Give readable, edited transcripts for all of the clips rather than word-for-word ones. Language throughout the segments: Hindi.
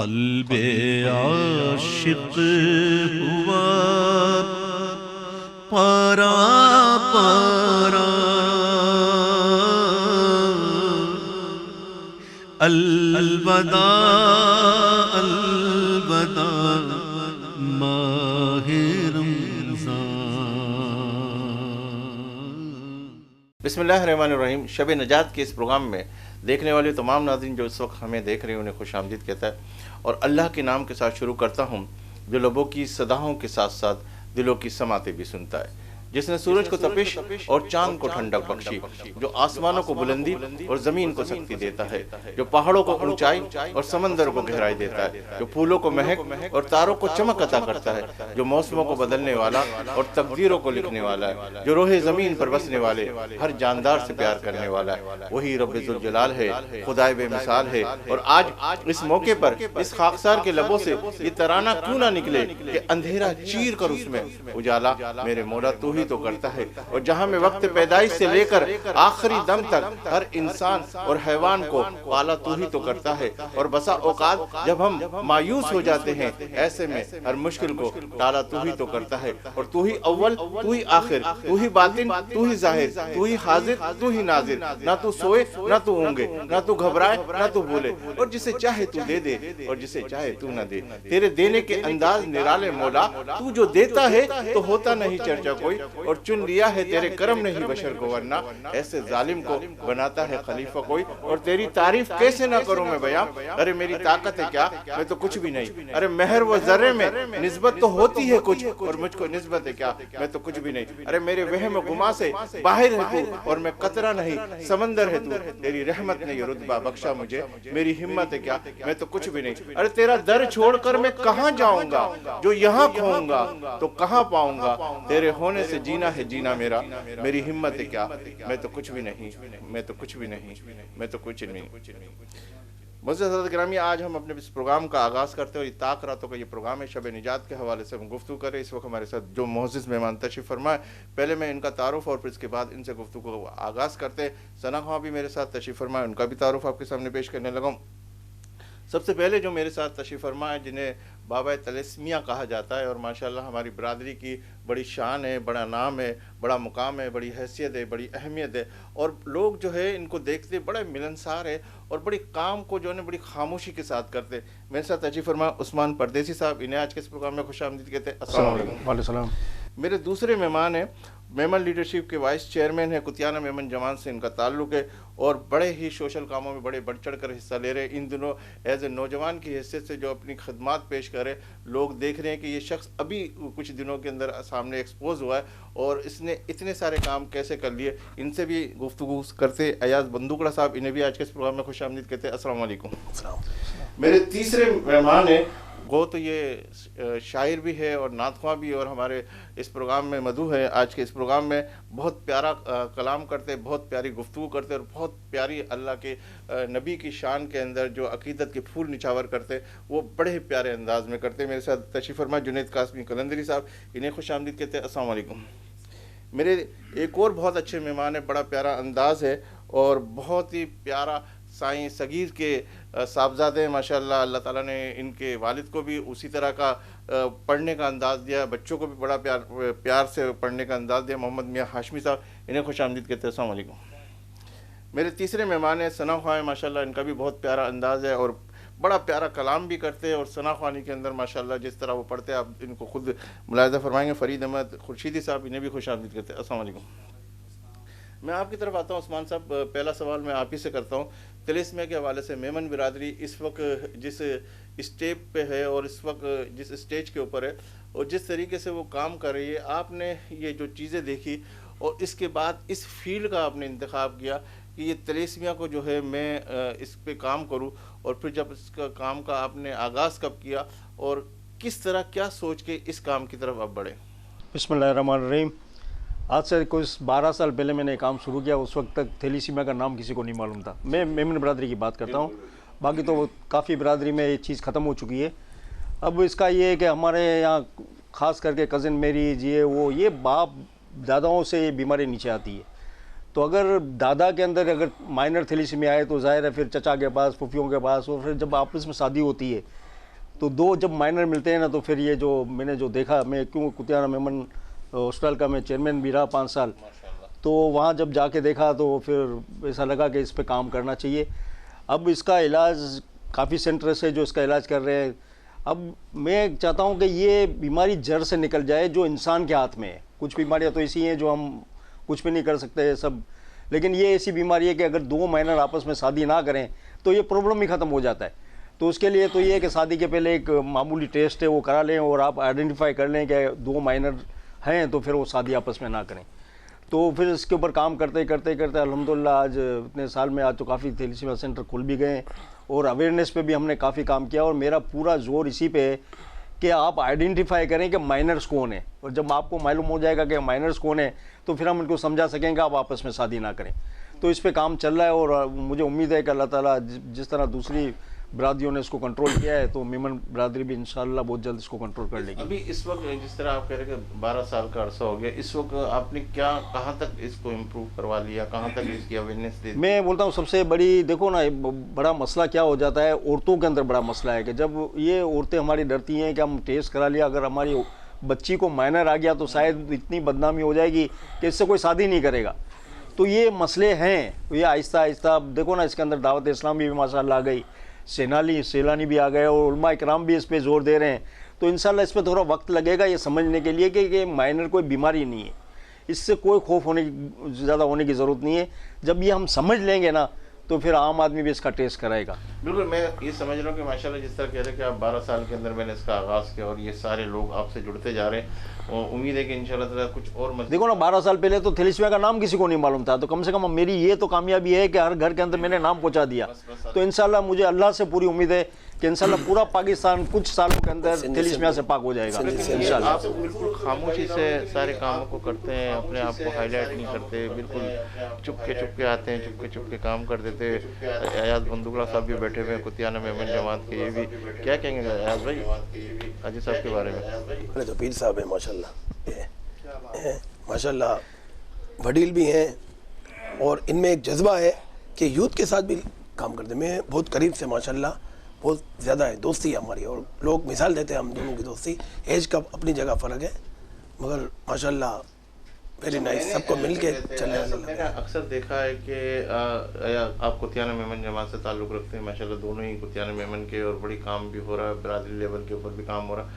क़ल्बे आशिक़ हुआ परा परा, अलवदा अलवदा माहे रमज़ान। बिस्मिल्लाहिर्रहमानिर्रहीम। शब नजात के इस प्रोग्राम में देखने वाले तमाम नाज़रीन जो इस वक्त हमें देख रहे हैं उन्हें खुश आमदीद कहता है और अल्लाह के नाम के साथ शुरू करता हूँ जो लबों की सदाओं के साथ साथ दिलों की समातें भी सुनता है, जिसने सूरज को तपिश और चांद को ठंडक बख्शी, जो आसमानों को बुलंदी और ज़मीन को शक्ति देता है, जो पहाड़ों को ऊंचाई और समंदर को गहराई देता है, जो फूलों को महक और तारों को चमक अता करता है, जो मौसमों को बदलने वाला और तकदीरों को लिखने वाला है, जो रोहे ज़मीन पर बसने वाले हर जानदार से प्यार करने वाला है, वही रब्बे ज़ुल जलाल है, खुदाए बेमिसाल है। और आज इस मौके पर इस खाकसार के लबों से ये तराना क्यों ना निकले कि अंधेरा चीर कर उसमें उजाला मेरे मौला तू ही तो करता है। और जहां में वक्त पैदाइश से लेकर आखिरी दम तक हर इंसान और हैवान को पाला तू ही तो करता है। और बसा औकात जब हम मायूस हो जाते हैं ऐसे में हर मुश्किल को टाला तू ही तो करता है। और तू ही अव्वल, तू ही आखिर, तू ही बातिन, तू ही जाहिर, तू ही हाजिर, तू ही नाजिर। ना तू सोए ना तू ऊँगे, ना तू घबराए ना तू भूले, और जिसे चाहे तू दे दे और जिसे चाहे तू ना दे। तेरे देने के अंदाज निराले मौला, तू जो देता है तो होता नहीं चर्चा कोई, और चुन लिया है तेरे करम नहीं बशर को, वरना ऐसे जालिम को बनाता है खलीफा कोई। और तेरी तारीफ कैसे ना करूं मैं बयां, अरे मेरी ताकत है क्या, मैं तो कुछ भी नहीं। अरे महर व जर्रे में निस्बत तो होती है कुछ, और मुझको निस्बत है क्या, मैं तो कुछ भी नहीं। अरे मेरे वहम गुमा से बाहर है तू, और मैं कतरा नहीं समंदर है तू। तेरी रहमत ने ये रुतबा बख्शा मुझे, मेरी हिम्मत है क्या, मैं तो कुछ भी नहीं। अरे तेरा दर छोड़कर मैं कहां जाऊंगा, जो यहाँ खोऊंगा तो कहां पाऊंगा। तेरे होने से जीना है जीना मेरा, मेरी हिम्मत है क्या, मैं तो कुछ भी नहीं, मैं तो कुछ भी नहीं, मैं तो कुछ नहीं। मुझसे हज़रत गिरामी, आज हम अपने इस प्रोग्राम का आगाज़ करते हैं और इताक रातों का ये प्रोग्राम है। शब निजात के हवाले से हम गुफ्तगू करें। इस वक्त हमारे साथ जो मोअज़्ज़िज़ मेहमान तशरीफ़ फरमाए, पहले मैं इनका तारुफ और फिर इसके बाद इनसे गुफ्तगू को आगाज़ करते हैं। सना ख़ां भी मेरे साथ तशरीफ़ फरमाए, उनका भी तारुफ आपके सामने पेश करने लगा। सबसे पहले जो मेरे साथ तशरीफ़ फरमा है, जिन्हें बाबा तलेस्मिया कहा जाता है, और माशाल्लाह हमारी बरादरी की बड़ी शान है, बड़ा नाम है, बड़ा मुकाम है, बड़ी हैसियत है, बड़ी अहमियत है, और लोग जो है इनको देखते बड़े मिलनसार है और बड़ी काम को जो है बड़ी खामोशी के साथ करते। मेरे साथ तशरीफ़ फरमा उस्मान परदेसी साहब, इन्हें आज के इस प्रोग्राम में खुश आमदीद कहते हैं। अस्सलाम वालेकुम। मेरे दूसरे मेहमान हैं, मेमन लीडरशिप के वाइस चेयरमैन है, कुतियाना मेमन जमान से इनका ताल्लुक़ है और बड़े ही सोशल कामों में बड़े बढ़ चढ़ कर हिस्सा ले रहे हैं। इन दिनों एज ए नौजवान की हैसियत से जो अपनी खदमात पेश करे, लोग देख रहे हैं कि ये शख्स अभी कुछ दिनों के अंदर सामने एक्सपोज हुआ है और इसने इतने सारे काम कैसे कर लिए। इनसे भी गुफ्तगू करते। अयाज बंदूकड़ा साहब, इन्हें भी आज के इस प्रोग्राम में खुश आमदीद कहते हैं। अस्सलाम वालेकुम। मेरे तीसरे मेहमान हैं, वो तो ये शायर भी है और नातख्वां भी, और हमारे इस प्रोग्राम में मधु है। आज के इस प्रोग्राम में बहुत प्यारा कलाम करते, बहुत प्यारी गुफ्तगू करते और बहुत प्यारी अल्लाह के नबी की शान के अंदर जो अकीदत के फूल निछावर करते, वो बड़े ही प्यारे अंदाज में करते। मेरे साथ तशरीफ़ फरमा जुनैद कासमी कलंदरी साहब, इन्हें खुश आमदीद कहते हैं। अस्सलाम वालेकुम। मेरे एक और बहुत अच्छे मेहमान है, बड़ा प्यारा अंदाज़ है और बहुत ही प्यारा साईं सगीर के साहबजादे माशाल्लाह। अल्लाह ताला ने इनके वालिद को भी उसी तरह का पढ़ने का अंदाज़ दिया, बच्चों को भी बड़ा प्यार से पढ़ने का अंदाज़ दिया। मोहम्मद मियाँ हाशमी साहब, इन्हें खुश आमदीद कहते हैं। अस्सलाम वालेकुम। मेरे तीसरे मेहमान हैं सना ख़्वां माशाल्लाह, इनका भी बहुत प्यारा अंदाज़ है और बड़ा प्यारा कलाम भी करते हैं। और सना ख़्वानी के अंदर माशाल्लाह जिस तरह वो पढ़ते हैं, आप इनको खुद मुलाहिज़ा फरमाएंगे। फ़रीद अहमद खुर्शीदी साहब, इन्हें भी खुश आमदीद कहते हैं। अस्सलाम वालेकुम। मैं आपकी तरफ आता हूँ उस्मान साहब, पहला सवाल मैं आप ही से करता हूँ। तिलिस्मिया के हवाले से मेमन बिरादरी इस वक्त जिस स्टेप पे है और इस वक्त जिस स्टेज के ऊपर है और जिस तरीके से वो काम कर रही है, आपने ये जो चीज़ें देखी और इसके बाद इस फील्ड का आपने इंतखाब किया कि ये तिलिस्मिया को जो है मैं इस पे काम करूँ, और फिर जब इसका काम का आपने आगाज़ कब किया और किस तरह क्या सोच के इस काम की तरफ आप बढ़े? बिस्मिल्लाहिर्रहमानिर्रहीम। आज से कुछ 12 साल पहले मैंने काम शुरू किया। उस वक्त तक थैलीसीमिया का नाम किसी को नहीं मालूम था। मैं मेमन बरादरी की बात करता हूँ, बाकी तो काफ़ी बरादरी में ये चीज़ ख़त्म हो चुकी है। अब इसका ये है कि हमारे यहाँ ख़ास करके कज़न मेरी जी वो ये बाप दादाओं से ये बीमारी नीचे आती है। तो अगर दादा के अंदर अगर माइनर थैलीसीमिया आए तो ज़ाहिर है फिर चचा के पास, फूफियों के पास, और फिर जब आपस में शादी होती है तो दो जब माइनर मिलते हैं ना, तो फिर ये जो मैंने जो देखा, मैं क्यों कुतियाना मेमन हॉस्पिटल का मैं चेयरमैन भी रहा 5 साल, तो वहाँ जब जाके देखा तो फिर ऐसा लगा कि इस पे काम करना चाहिए। अब इसका इलाज काफ़ी सेंटर्स है जो इसका इलाज कर रहे हैं। अब मैं चाहता हूँ कि ये बीमारी जड़ से निकल जाए जो इंसान के हाथ में है। कुछ बीमारियाँ तो ऐसी हैं जो हम कुछ भी नहीं कर सकते सब, लेकिन ये ऐसी बीमारी है कि अगर 2 माइनर आपस में शादी ना करें तो ये प्रॉब्लम ही ख़त्म हो जाता है। तो उसके लिए तो ये है कि शादी के पहले एक मामूली टेस्ट है वो करा लें और आप आइडेंटिफाई कर लें कि 2 माइनर हैं, तो फिर वो शादी आपस में ना करें। तो फिर इसके ऊपर काम करते करते अल्हम्दुलिल्लाह आज इतने साल में आज तो काफ़ी थैलेसीमिया सेंटर खुल भी गए और अवेयरनेस पे भी हमने काफ़ी काम किया। और मेरा पूरा जोर इसी पे है कि आप आइडेंटिफाई करें कि माइनर्स कौन है, और जब आपको मालूम हो जाएगा कि माइनर्स कौन है तो फिर हम उनको समझा सकेंगे आप आपस में शादी ना करें। तो इस पे काम चल रहा है और मुझे उम्मीद है कि अल्लाह ताला जिस तरह दूसरी बरादरियों ने इसको कंट्रोल किया है तो मेमन बरादरी भी इंशाल्लाह बहुत जल्द इसको कंट्रोल कर लेगी। अभी इस वक्त जिस तरह आप कह रहे हैं कि 12 साल का अरसा हो गया, इस वक्त आपने क्या कहाँ तक इसको इम्प्रूव करवा लिया, कहाँ तक इसकी अवेयरनेस दे दी? मैं बोलता हूँ सबसे बड़ी, देखो ना, बड़ा मसला क्या हो जाता है, औरतों के अंदर बड़ा मसला है कि जब ये औरतें हमारी डरती हैं कि हम टेस्ट करा लिया, अगर हमारी बच्ची को माइनर आ गया तो शायद इतनी बदनामी हो जाएगी कि इससे कोई शादी नहीं करेगा। तो ये मसले हैं, ये आहिस्ता आहिस्ता देखो ना, इसके अंदर दावत इस्लाम भी माशाल्लाह आ गई, सैलानी भी आ गए और उलमा इकराम भी इस पे जोर दे रहे हैं। तो इंशाल्लाह इस पे थोड़ा वक्त लगेगा ये समझने के लिए कि माइनर कोई बीमारी नहीं है, इससे कोई खौफ होने की ज़्यादा होने की ज़रूरत नहीं है। जब ये हम समझ लेंगे ना तो फिर आम आदमी भी इसका टेस्ट कराएगा। बिल्कुल, मैं ये समझ रहा हूँ कि माशाल्लाह जिस तरह कह रहे हैं कि आप 12 साल के अंदर मैंने इसका आगाज़ किया और ये सारे लोग आपसे जुड़ते जा रहे हैं, और उम्मीद है कि इंशाल्लाह ताला कुछ और देखो ना, 12 साल पहले तो थैलेसीमिया का नाम किसी को नहीं मालूम था, तो कम से कम मेरी ये तो कामयाबी है कि हर घर के अंदर मैंने नाम पहुंचा दिया। तो इंशाल्लाह मुझे अल्लाह से पूरी उम्मीद है कि इंशाल्लाह पूरा पाकिस्तान कुछ सालों के अंदर थैलेसीमिया से पाक हो जाएगा इंशाल्लाह। आप बिल्कुल खामोशी से सारे कामों को करते हैं, अपने आप को हाईलाइट नहीं करते, बिल्कुल चुपके आते हैं, चुपके काम कर देते। अयाज बंदुगला साहब भी बैठे हुए हैं कुतियाना मेमन जमात के, ये भी क्या कहेंगे अयाज भाई अजी साहब के बारे में? अरे तो पीर साहब है माशाल्लाह, वडील भी हैं और इनमें एक जज्बा है कि यूथ के साथ भी काम करते। मैं बहुत करीब से माशाल्लाह बहुत ज़्यादा है दोस्ती है हमारी, और लोग मिसाल देते हैं हम दोनों की दोस्ती। एज का अपनी जगह फ़र्क है मगर माशाल्लाह वेरी नाइस, सबको मिल के चलने वाला। मैंने अक्सर देखा है कि आप कुतियाना मेमन जमात से ताल्लुक़ रखते हैं, माशाल्लाह दोनों ही कुतियाना मेमन के, और बड़ी काम भी हो रहा है, बरादरी लेवल के ऊपर भी काम हो रहा है।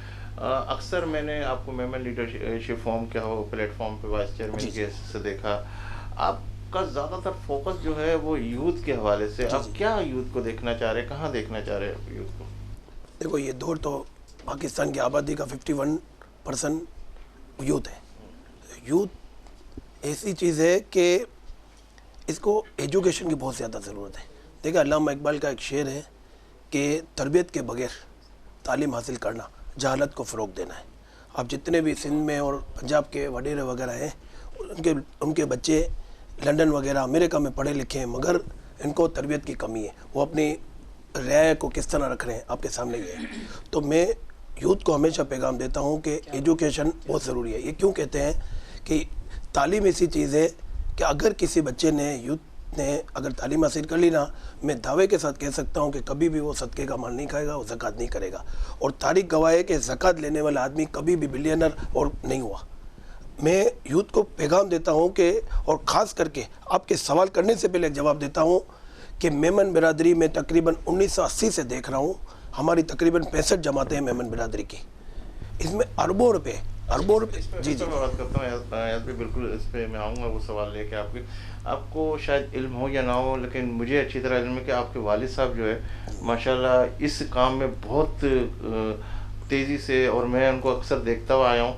अक्सर मैंने आपको मेमन लीडरशिप फॉर्म क्या हो प्लेटफॉर्म पे वाइस चेयरमैन के से देखा, आपका ज़्यादातर फोकस जो है वो यूथ के हवाले से। आप क्या यूथ को देखना चाह रहे हैं, कहाँ देखना चाह रहे हैं यूथ को? देखो, ये दौर तो पाकिस्तान की आबादी का 51% यूथ है। यूथ ऐसी चीज़ है कि इसको एजुकेशन की बहुत ज़्यादा ज़रूरत है। देखिए, अल्लामा इकबाल का एक शेर है कि तरबियत के बगैर तालीम हासिल करना जहालत को फ़रोग देना है। आप जितने भी सिंध में और पंजाब के वडेरे वगैरह हैं, उनके बच्चे लंदन वगैरह अमेरिका में पढ़े लिखे हैं, मगर इनको तरबियत की कमी है। वो अपनी रियाया को किस तरह रख रहे हैं आपके सामने ये है। तो मैं यूथ को हमेशा पैगाम देता हूँ कि एजुकेशन बहुत ज़रूरी है। ये क्यों कहते हैं कि तालीम ऐसी चीज़ है कि अगर किसी बच्चे ने, यूथ ने अगर तालीम हासिल कर ली ना, मैं दावे के साथ कह सकता हूँ कि कभी भी वो सदक़े का माल नहीं खाएगा, वो ज़कात नहीं करेगा। और तारीख गवाह है कि ज़कात लेने वाला आदमी कभी भी बिलियनर और नहीं हुआ। मैं यूथ को पैगाम देता हूँ कि, और ख़ास करके आपके सवाल करने से पहले एक जवाब देता हूँ कि मेमन बिरादरी में तकरीबन 1980 से देख रहा हूँ, हमारी तकरीबन 65 जमातें हैं मेमन बिरादरी की, इसमें अरबों रुपए जी मैं बात करता हूँ बिल्कुल इस पर मैं आऊँगा वो सवाल लेके। आपको शायद इल्म हो या ना हो, लेकिन मुझे अच्छी तरह इल्म है कि आपके वालिद साहब जो है माशाल्लाह इस काम में बहुत तेज़ी से, और मैं उनको अक्सर देखता हुआ आया हूँ,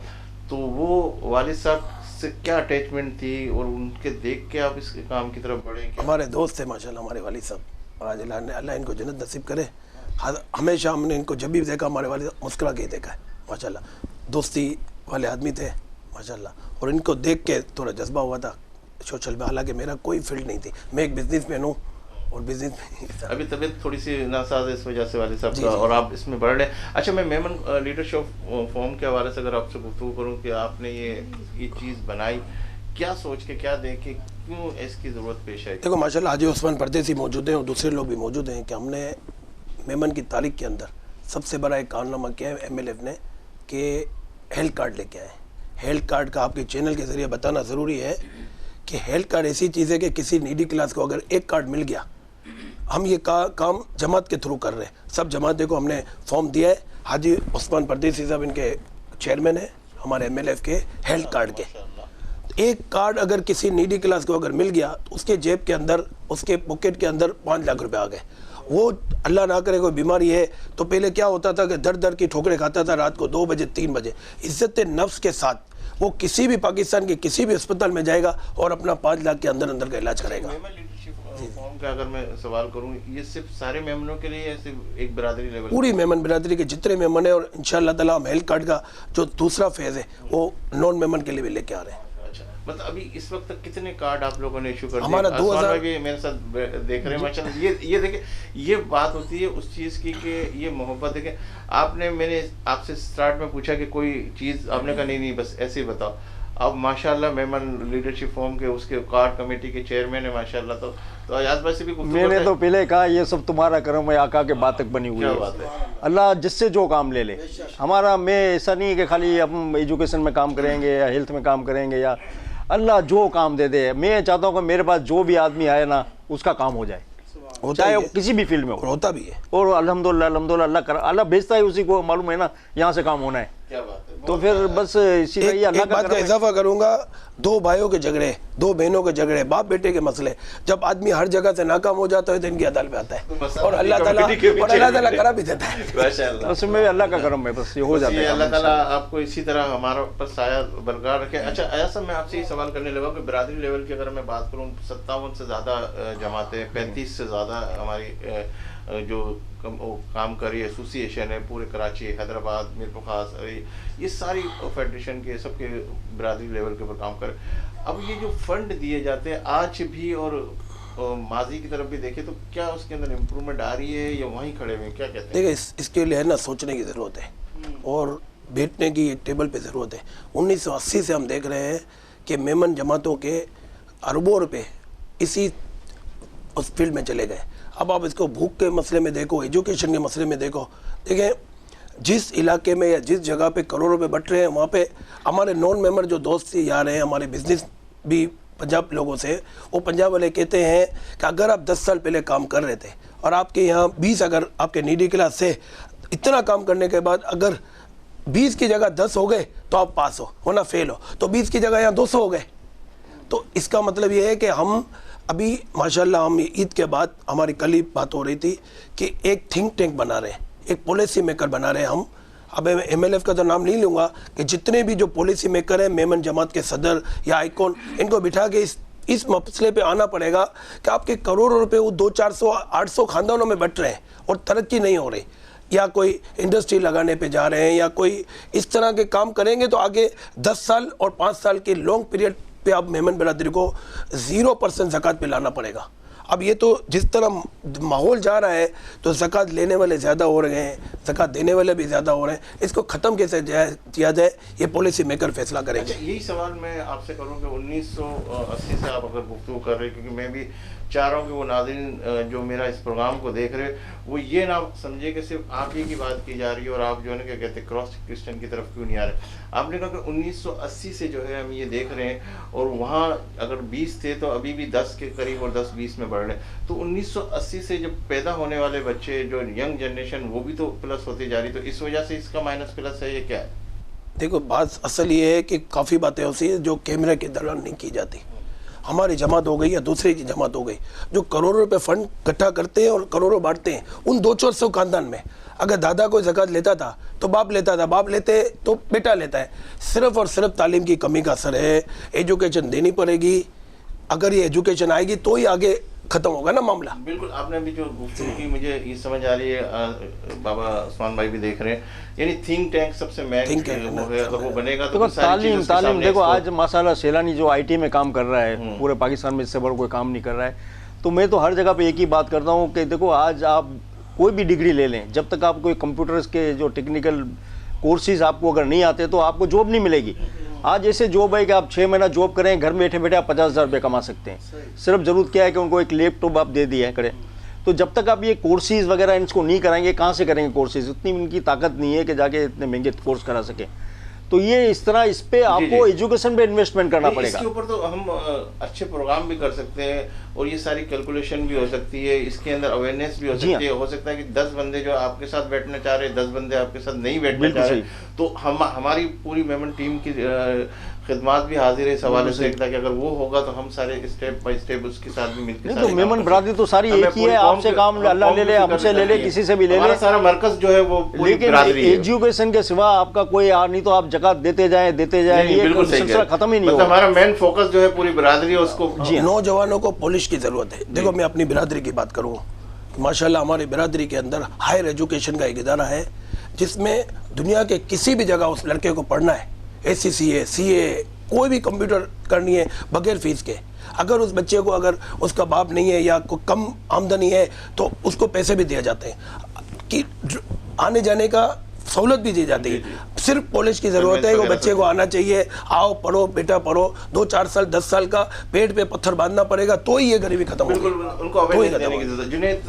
तो वो वालिद साहब से क्या अटैचमेंट थी और उनके देख के आप इस काम की तरफ बढ़े? हमारे दोस्त थे माशाल्लाह हमारे वालिद साहब, आज अल्लाह इनको जन्नत नसीब करे। हमेशा हमने इनको जब भी देखा हमारे वालिद मुस्कुरा के ही देखा है माशाल्लाह, दोस्ती वाले आदमी थे माशाल्लाह। और इनको देख के थोड़ा जज्बा हुआ था सोशल में, हालांकि मेरा कोई फील्ड नहीं थी, मैं एक बिजनेसमैन हूँ और बिजनेस में अभी तबीयत थोड़ी सी नासाज है इस वजह से वाले साहब का, और आप इसमें बढ़ रहे हैं। अच्छा, मैं मेमन लीडरशिप फॉर्म के हवाले से अगर आपसे गुफ्तगू करूँ कि आपने ये चीज़ बनाई, क्या सोच के, क्या देख के, क्यों इसकी ज़रूरत पेश आई? देखो माशाल्लाह हाजी उस्मान परदेसी मौजूद हैं और दूसरे लोग भी मौजूद हैं कि हमने मेमन की तारीख के अंदर सबसे बड़ा एक कारनामा किया है MLF ने कि हेल्थ कार्ड लेके आए। हेल्थ कार्ड का आपके चैनल के ज़रिए बताना ज़रूरी है कि हेल्थ कार्ड ऐसी चीज़ है कि किसी नीडी क्लास को अगर एक कार्ड मिल गया, हम ये काम जमात के थ्रू कर रहे हैं। सब जमाते को हमने फॉर्म दिया है। हाजी उस्मान परदेसी साहब इनके चेयरमैन है हमारे MLF के हेल्थ कार्ड के। एक कार्ड अगर किसी नीडी क्लास को अगर मिल गया तो उसके जेब के अंदर, उसके पॉकेट के अंदर 5 लाख रुपए आ गए। वो अल्लाह ना करे कोई बीमारी है तो पहले क्या होता था कि दर दर की ठोकरें खाता था रात को 2 बजे 3 बजे। इज्जत नफ्स के साथ वो किसी भी पाकिस्तान के किसी भी अस्पताल में जाएगा और अपना 5 लाख के अंदर अंदर का इलाज करेगा। फॉर्म का अगर मैं सवाल करूं, ये सिर्फ सारे मेमनों के लिए या सिर्फ एक बिरादरी लेवल? पूरी मेमन बिरादरी के जितने मेमन है, और इंशाअल्लाह ताला हम हेल्थ कार्ड का जो दूसरा फेज है वो नॉन मेमन के लिए भी लेके आ रहे हैं। मतलब अभी इस वक्त तक कितने कार्ड आप लोगों ने इशू कर दिए? हमारा 2000 भी मेरे साथ देख रहे हैं माशाल्लाह। ये देखिए, ये बात होती है उस चीज़ की कि ये मोहब्बत है कि आपने, मैंने आपसे स्टार्ट में पूछा कि कोई चीज़, आपने कहा नहीं बस ऐसे ही बताओ। अब माशाल्लाह मेमन लीडरशिप फोरम के उसके कार्ड कमेटी के चेयरमैन है माशाल्लाह। तो अयाज भाई से भी मैंने तो पहले कहा ये सब तुम्हारा करम है, आका के बात तक बनी हुई है। अल्लाह जिससे जो काम ले ले हमारा, मैं ऐसा नहीं है कि खाली हम एजुकेशन में काम करेंगे या हेल्थ में काम करेंगे, या अल्लाह जो काम दे दे। मैं चाहता हूँ कि मेरे पास जो भी आदमी आए ना उसका काम हो जाए, चाहे वो किसी भी फील्ड में हो। होता भी है और अल्हम्दुलिल्लाह अल्लाह भेजता है, उसी को मालूम है ना यहाँ से काम होना है। क्या बात है। तो फिर बस इसी एक अल्लाह बात का इजाफा करूंगा, 2 भाइयों के झगड़े, 2 बहनों के झगड़े, बाप बेटे के मसले, जब आदमी हर जगह से नाकाम हो जाता है तो इनकी अदालत में आता है और अल्लाह ताला करा भी देता है। उसमें अल्लाह का करम है, बस ये हो जाता है। अल्लाह ताला आपको इसी तरह हमारा पर साया बरकरार रखे। अच्छा अयाज साहब, मैं आपसे ये सवाल करने लगा कि बिरादरी लेवल की अगर मैं बात करूँ, 57 से ज़्यादा जमातें, 35 से ज़्यादा हमारी जो काम कर रही एसोसिएशन है पूरे कराची, हैदराबाद, मीरपुखास, ये सारी फेडरेशन के सबके बिरादरी लेवल के ऊपर काम कर। अब ये जो फंड दिए जाते हैं आज भी और माजी की तरफ भी देखें तो क्या उसके अंदर इम्प्रूवमेंट आ रही है या वहीं खड़े हुए, क्या कहते हैं? देखिए इसके लिए है ना सोचने की ज़रूरत है और बैठने की एक टेबल पे ज़रूरत है। 1980 से हम देख रहे हैं कि मेमन जमातों के अरबों रुपए इसी उस फील्ड में चले गए। अब आप इसको भूख के मसले में देखो, एजुकेशन के मसले में देखो, देखें जिस इलाके में या जिस जगह पे करोड़ों रुपए बट रहे हैं वहाँ पे हमारे नॉन मेंबर जो दोस्त यार हैं, हमारे बिजनेस भी पंजाब लोगों से, वो पंजाब वाले कहते हैं कि अगर आप 10 साल पहले काम कर रहे थे और आपके यहाँ 20, अगर आपके नीडी क्लास से इतना काम करने के बाद अगर 20 की जगह 10 हो गए तो आप पास हो, वरना फेल हो, तो 20 की जगह यहाँ 200 हो गए। तो इसका मतलब ये है कि हम अभी माशाल्लाह हम ईद के बाद, हमारी कल ही बात हो रही थी कि एक थिंक टैंक बना रहे हैं, एक पॉलिसी मेकर बना रहे हैं हम। अब MLF का तो नाम नहीं लूँगा कि जितने भी जो पॉलिसी मेकर हैं, मेमन जमात के सदर या आइकॉन, इनको बिठा के इस मसले पे आना पड़ेगा कि आपके करोड़ों रुपए वो 200-400-800 खानदानों में बट रहे हैं और तरक्की नहीं हो रही, या कोई इंडस्ट्री लगाने पे जा रहे हैं या कोई इस तरह के काम करेंगे तो आगे 10 साल और 5 साल के लॉन्ग पीरियड पे आप मेमन बिरादरी को 0% ज़कात पे लाना पड़ेगा। अब ये तो जिस तरह माहौल जा रहा है तो ज़कात लेने वाले ज़्यादा हो रहे हैं, ज़कात देने वाले भी ज़्यादा हो रहे हैं। इसको ख़त्म कैसे किया जाए ये पॉलिसी मेकर फैसला करेंगे। अच्छा, यही सवाल मैं आपसे करूँ कि 1980 से आप अगर गुफ्तगू कर रहे हैं, क्योंकि मैं भी चाह रहा हूँ कि वो नाज़रीन जो मेरा इस प्रोग्राम को देख रहे वो ये ना समझे कि सिर्फ आप ही की बात की जा रही है और आप जो है ना क्या कहते हैं क्रॉस क्रिश्चियन की तरफ क्यों नहीं आ रहे। आपने कहा कि 1980 से जो है हम ये देख रहे हैं और वहाँ अगर 20 थे तो अभी भी 10 के करीब और 10-20 में बढ़ रहे हैं। तो 1980 से जब पैदा होने वाले बच्चे जो यंग जनरेशन वो भी तो प्लस होती जा रही, तो इस वजह से इसका माइनस प्लस है, ये क्या है? देखो बात असल ये है कि काफ़ी बातें ऐसी है जो कैमरे के दौरान नहीं की जाती। हमारी जमात हो गई या दूसरे की जमात हो गई, जो करोड़ों रुपए फंड इकट्ठा करते हैं और करोड़ों बांटते हैं, उन 200-400 खानदान में अगर दादा कोई ज़कात लेता था तो बाप लेता था, बाप लेते तो बेटा लेता है। सिर्फ और सिर्फ तालीम की कमी का असर है। एजुकेशन देनी पड़ेगी, अगर ये एजुकेशन आएगी तो ही आगे खत्म होगा ना मामला। बिल्कुल, आपने अभी जो गुफ्तगू की मुझे ये समझ आ रही है, बाबा उस्मान भाई भी देख रहे हैं, यानी थिंक टैंक सबसे मेन अगर वो बनेगा तो तालीम देखो आज माशाल्लाह सैलानी जो IT में काम कर रहा है पूरे पाकिस्तान में, इससे बड़ा कोई काम नहीं कर रहा है। तो मैं तो हर जगह पे एक ही बात करता हूँ कि देखो आज आप कोई भी डिग्री ले लें, जब तक आप कोई कंप्यूटर्स के जो टेक्निकल कोर्सेज आपको अगर नहीं आते तो आपको जॉब नहीं मिलेगी। आज ऐसे जॉब है कि आप 6 महीना जॉब करें, घर में बैठे बैठे आप 50,000 रुपये कमा सकते हैं। सिर्फ ज़रूरत क्या है कि उनको एक लैपटॉप आप दे दिया करें। तो जब तक आप ये कोर्सेज वगैरह इनको नहीं कराएंगे, कहाँ से करेंगे कोर्सेज? उतनी इनकी ताकत नहीं है कि जाके इतने महंगे कोर्स करा सके। तो ये इस तरह इस पे आपको एजुकेशन पे इन्वेस्टमेंट करना पड़ेगा। इसके ऊपर तो हम अच्छे प्रोग्राम भी कर सकते हैं और ये सारी कैलकुलेशन भी हो सकती है, इसके अंदर अवेयरनेस भी हो सकती है। हो सकता है कि 10 बंदे जो आपके साथ बैठना चाह रहे हैं, 10 बंदे आपके साथ नहीं बैठना चाह रहे, तो हम हमारी पूरी मेमन टीम की खिदमत भी हाजिर है इस हवाले से, ताकि अगर वो होगा तो हम सारे स्टेप बाय स्टेप उसके साथ भी मिलकर। तो मेमन बरादरी तो सारी एक ही है, आपसे काम अल्लाह ले ले, हमसे ले ले, किसी से भी ले ले, सारा मरकज जो है वो पूरी बरादरी है। एजुकेशन के सिवा आपका कोई नहीं तो आप जकात देते जाए बिल्कुल सिलसिला खत्म ही नहीं होगा। हमारा मेन फोकस जो है पूरी बरादरी है, उसको नौजवानों को पॉलिश की जरूरत है। देखो मैं अपनी बिरादरी की बात करूँ, माशाल्लाह हमारी बिरादरी के अंदर हायर एजुकेशन का एक इदारा है जिसमें दुनिया के किसी भी जगह उस लड़के को पढ़ना है, ACCA CA कोई भी कंप्यूटर करनी है बगैर फीस के, अगर उस बच्चे को अगर उसका बाप नहीं है या कोई कम आमदनी है तो उसको पैसे भी दिए जाते हैं कि आने जाने का सहूलत भी दी जाती है। सिर्फ कॉलेज की ज़रूरत है, वो बच्चे को आना चाहिए, आओ पढ़ो बेटा पढ़ो, 2-4 साल 10 साल का पेट पे पत्थर बांधना पड़ेगा तो ही ये गरीबी खत्म होगी। उनको अवेयरनेस देने की जरूरत। जुनैद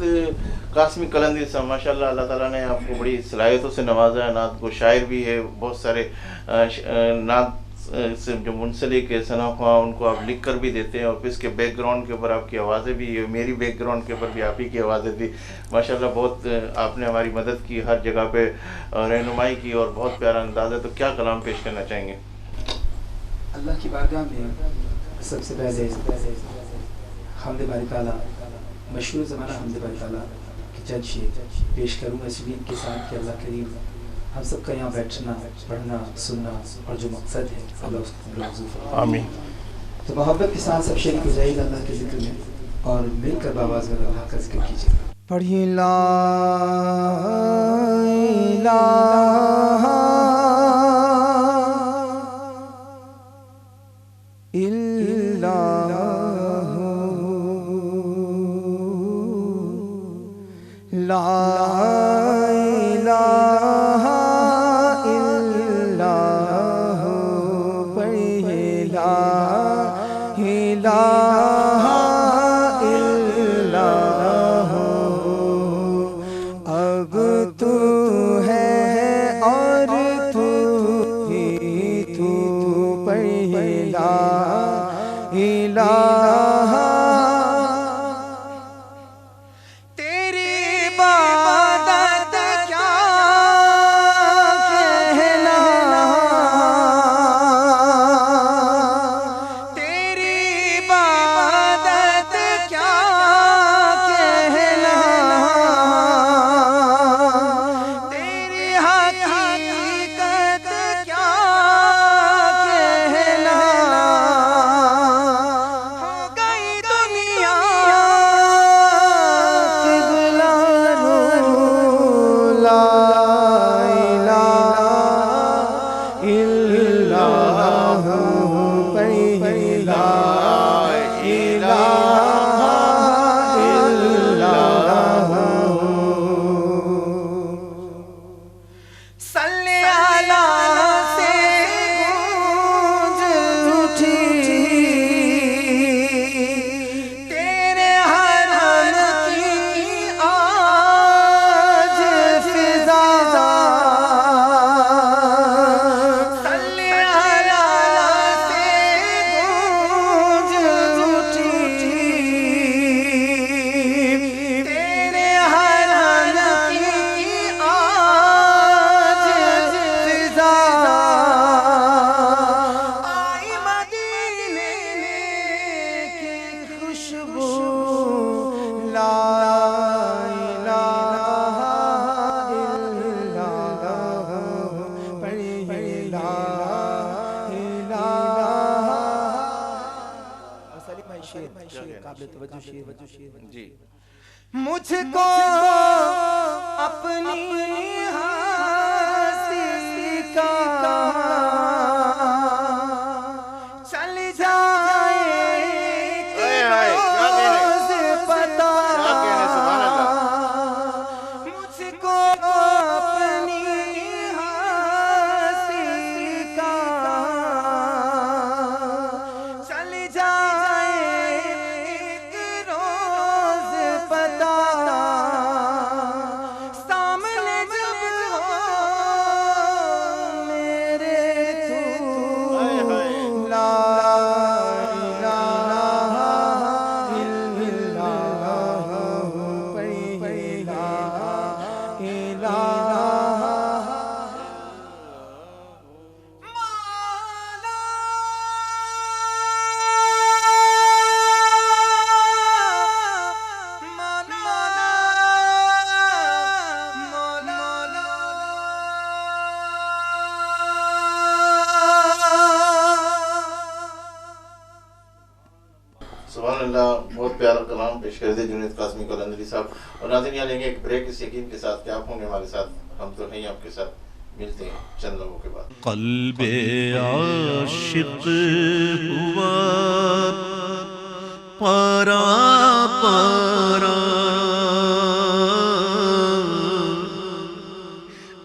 कासमी कलंदरी साहब माशाल्लाह अल्लाह ताला ने आपको बड़ी सलाहियतों से नवाजा है, नात को शायर भी है, बहुत सारे नात से जो मुंसलिक है सनाखा उनको आप लिख कर भी देते हैं, और फिर इसके बैकग्राउंड के ऊपर आपकी आवाज़ें भी है, मेरी बैकग्राउंड के ऊपर भी आप ही की आवाज़ें थी। माशाल्लाह बहुत आपने हमारी मदद की, हर जगह पे रहनुमाई की और बहुत प्यारा अंदाज़ है। तो क्या कलाम पेश करना चाहेंगे? अल्लाह की बारगाह में सबसे पहले हम्द बारी ताला, मशहूर ज़माना हम्द बारी ताला की चंद शेर पेश करूँगा इसलिए के साथ कि अल्लाह करीम हम सबका यहाँ बैठना, पढ़ना, सुनना और जो मकसद है अल्लाह उसको मंजूर फरमाए। आमीन। तो मोहब्बत के साथ सब शरीक हो जाएगा अल्लाह के जिक्र में और मिलकर बाबाज में अल्लाह का जिक्र कीजिएगा। पढ़िए ला इलाहा इल्लल्लाह ला इलाहा इल्लल्लाह पढ़िए ला इलाहा इल्लल्लाह अब तू है और तू ही तू पढ़िए ला इलाहा जी मुझको अपनी हस्ती का चल जाए रोज पता, मुझको अपनी हस्ती का चल जाए रोज पता। बहुत प्यारा कलाम पेश कर दिया जुनैद कासमी कलंदरी साहब। और नाज़रीन यहाँ लेंगे एक ब्रेक इस यकीन के साथ कि आप होंगे हमारे साथ, हम तो हैं आपके साथ। मिलते हैं चंद लोगों के बाद। कल्बे आशिक हुआ पारा पारा,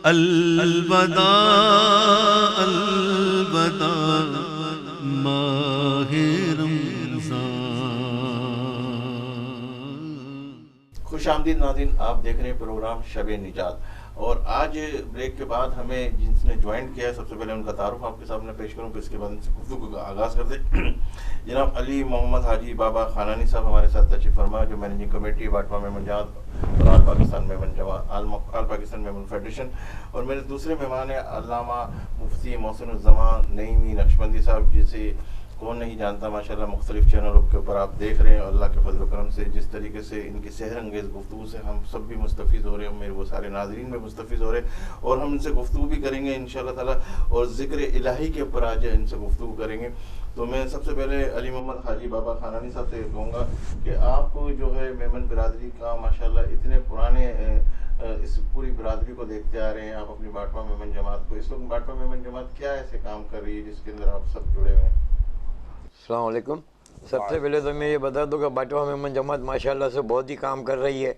अलविदा अलविदा माहे रमज़ान। खुश आमदीद नाज़रीन, आप देख रहे हैं प्रोग्राम शब निजात। और आज ब्रेक के बाद हमें जिसने ज्वाइन किया है, सबसे पहले उनका तारुफ आपके सामने पेश करूँ, फिर इसके बाद उनसे गुफ्तगू का आगाज़ कर दें। जनाब अली मोहम्मद हाजी बाबा खानानी साहब हमारे साथ तशरीफ़ फरमा, जो मैनेजिंग कमेटी बाटवा मेमन जमात और आल पाकिस्तान मेमन जमात आल पाकिस्तान मेमन फेडरेशन। और मेरे दूसरे मेहमान हैं अल्लामा मुफ्ती मोहसिनुज़्ज़मान नईमी नक्शबंदी साहब, जिसे कौन नहीं जानता माशाल्लाह। मुख्तलिफ चैनलों के ऊपर आप देख रहे हैं, अल्लाह के फजल करम से जिस तरीके से इनकी सहर अंगेज़ गुफ्तगू से हम सब भी मुस्तफ़ीज़ हो रहे हैं, मेरे वो सारे नाज़रीन में मुस्तफ़ीज़ हो रहे हैं। और हम इनसे गुफ्तगू भी करेंगे इंशाअल्लाह ताला, और ज़िक्र इलाही के ऊपर आज इनसे गुफ्तगू करेंगे। तो मैं सबसे पहले अली मोहम्मद हाजी बाबा खानानी साहब से कहूँगा कि आप जो है मेमन बिरादरी का माशाल्लाह इतने पुराने इस पूरी बिरादरी को देखते आ रहे हैं, आप अपनी बाटवा मेमन जमात को, इस वक्त बाटवा मेमन जमात क्या ऐसे काम कर रही है जिसके अंदर आप सब जुड़े हुए हैं? अस्सलाम वालेकुम। सबसे पहले तो मैं ये बता दूं कि बाटवा मेमन जमात माशाल्लाह से बहुत ही काम कर रही है,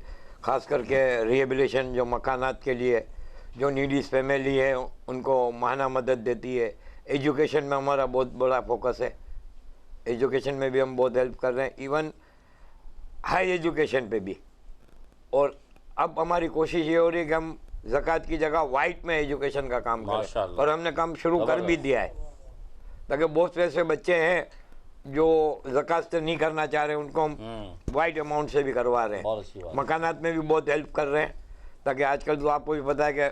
ख़ास करके रिहेबिलिटेशन जो मकानात के लिए, जो नीडीज फैमिली है उनको माहाना मदद देती है। एजुकेशन में हमारा बहुत बड़ा फोकस है, एजुकेशन में भी हम बहुत हेल्प कर रहे हैं, इवन हाई एजुकेशन पे भी। और अब हमारी कोशिश ये हो रही है कि हम ज़कात की जगह वाइट में एजुकेशन का काम करें, और हमने काम शुरू कर भी दिया है, ताकि बहुत से ऐसे बच्चे हैं जो ज़कात से नहीं करना चाह रहे हैं, उनको हम वाइट अमाउंट से भी करवा रहे हैं। मकानात में भी बहुत हेल्प कर रहे हैं, ताकि आजकल तो आपको भी पता है कि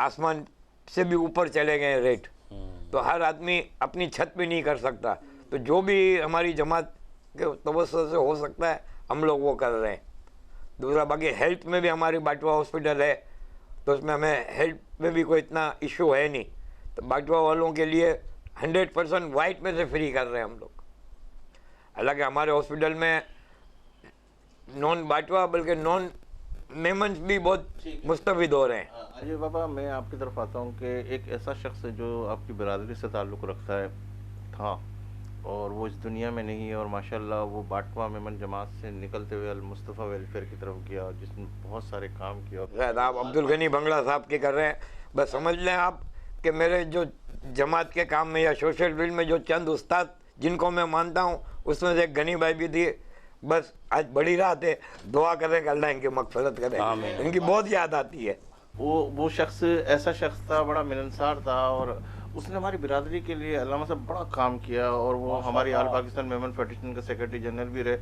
आसमान से भी ऊपर चले गए रेट, तो हर आदमी अपनी छत पे नहीं कर सकता। तो जो भी हमारी जमात के तवज्जो से हो सकता है हम लोग वो कर रहे हैं। दूसरा बाकी हेल्थ में भी हमारी बाटवा हॉस्पिटल है, तो उसमें हमें हेल्थ में भी कोई इतना इशू है नहीं। तो बाटवा वालों के लिए 100% वाइट में से फ्री कर रहे हैं हम लोग। हालांकि हमारे हॉस्पिटल में नॉन बाटवा बल्कि नॉन मेमन भी बहुत मुस्तफिद हो रहे हैं। अजय बाबा, मैं आपकी तरफ आता हूँ कि एक ऐसा शख्स है जो आपकी बिरादरी से ताल्लुक़ रखता है था और वो इस दुनिया में नहीं है, और माशाल्लाह वो बाटवा मेमन जमात से निकलते हुए अल मुस्तफ़ा वेलफेयर की तरफ गया, जिसने बहुत सारे काम किया। शायद आप अब्दुल गनी बंगला साहब के कर रहे हैं, बस समझ लें आप कि मेरे जो जमात के काम में या सोशल फील्ड में जो चंद उस्ताद जिनको मैं मानता हूँ, उसमें से एक गनी भाई भी थी। बस आज बड़ी रात है, दुआ करें कि अल्लाह इनकी मग़फ़िरत करे, इनकी बहुत याद आती है। वो शख्स ऐसा शख्स था, बड़ा मिलनसार था, और उसने हमारी बिरादरी के लिए अल्लामा साहब बड़ा काम किया, और वो हमारी आल पाकिस्तान मेमन फेडरेशन के सेक्रेटरी जनरल भी रहे,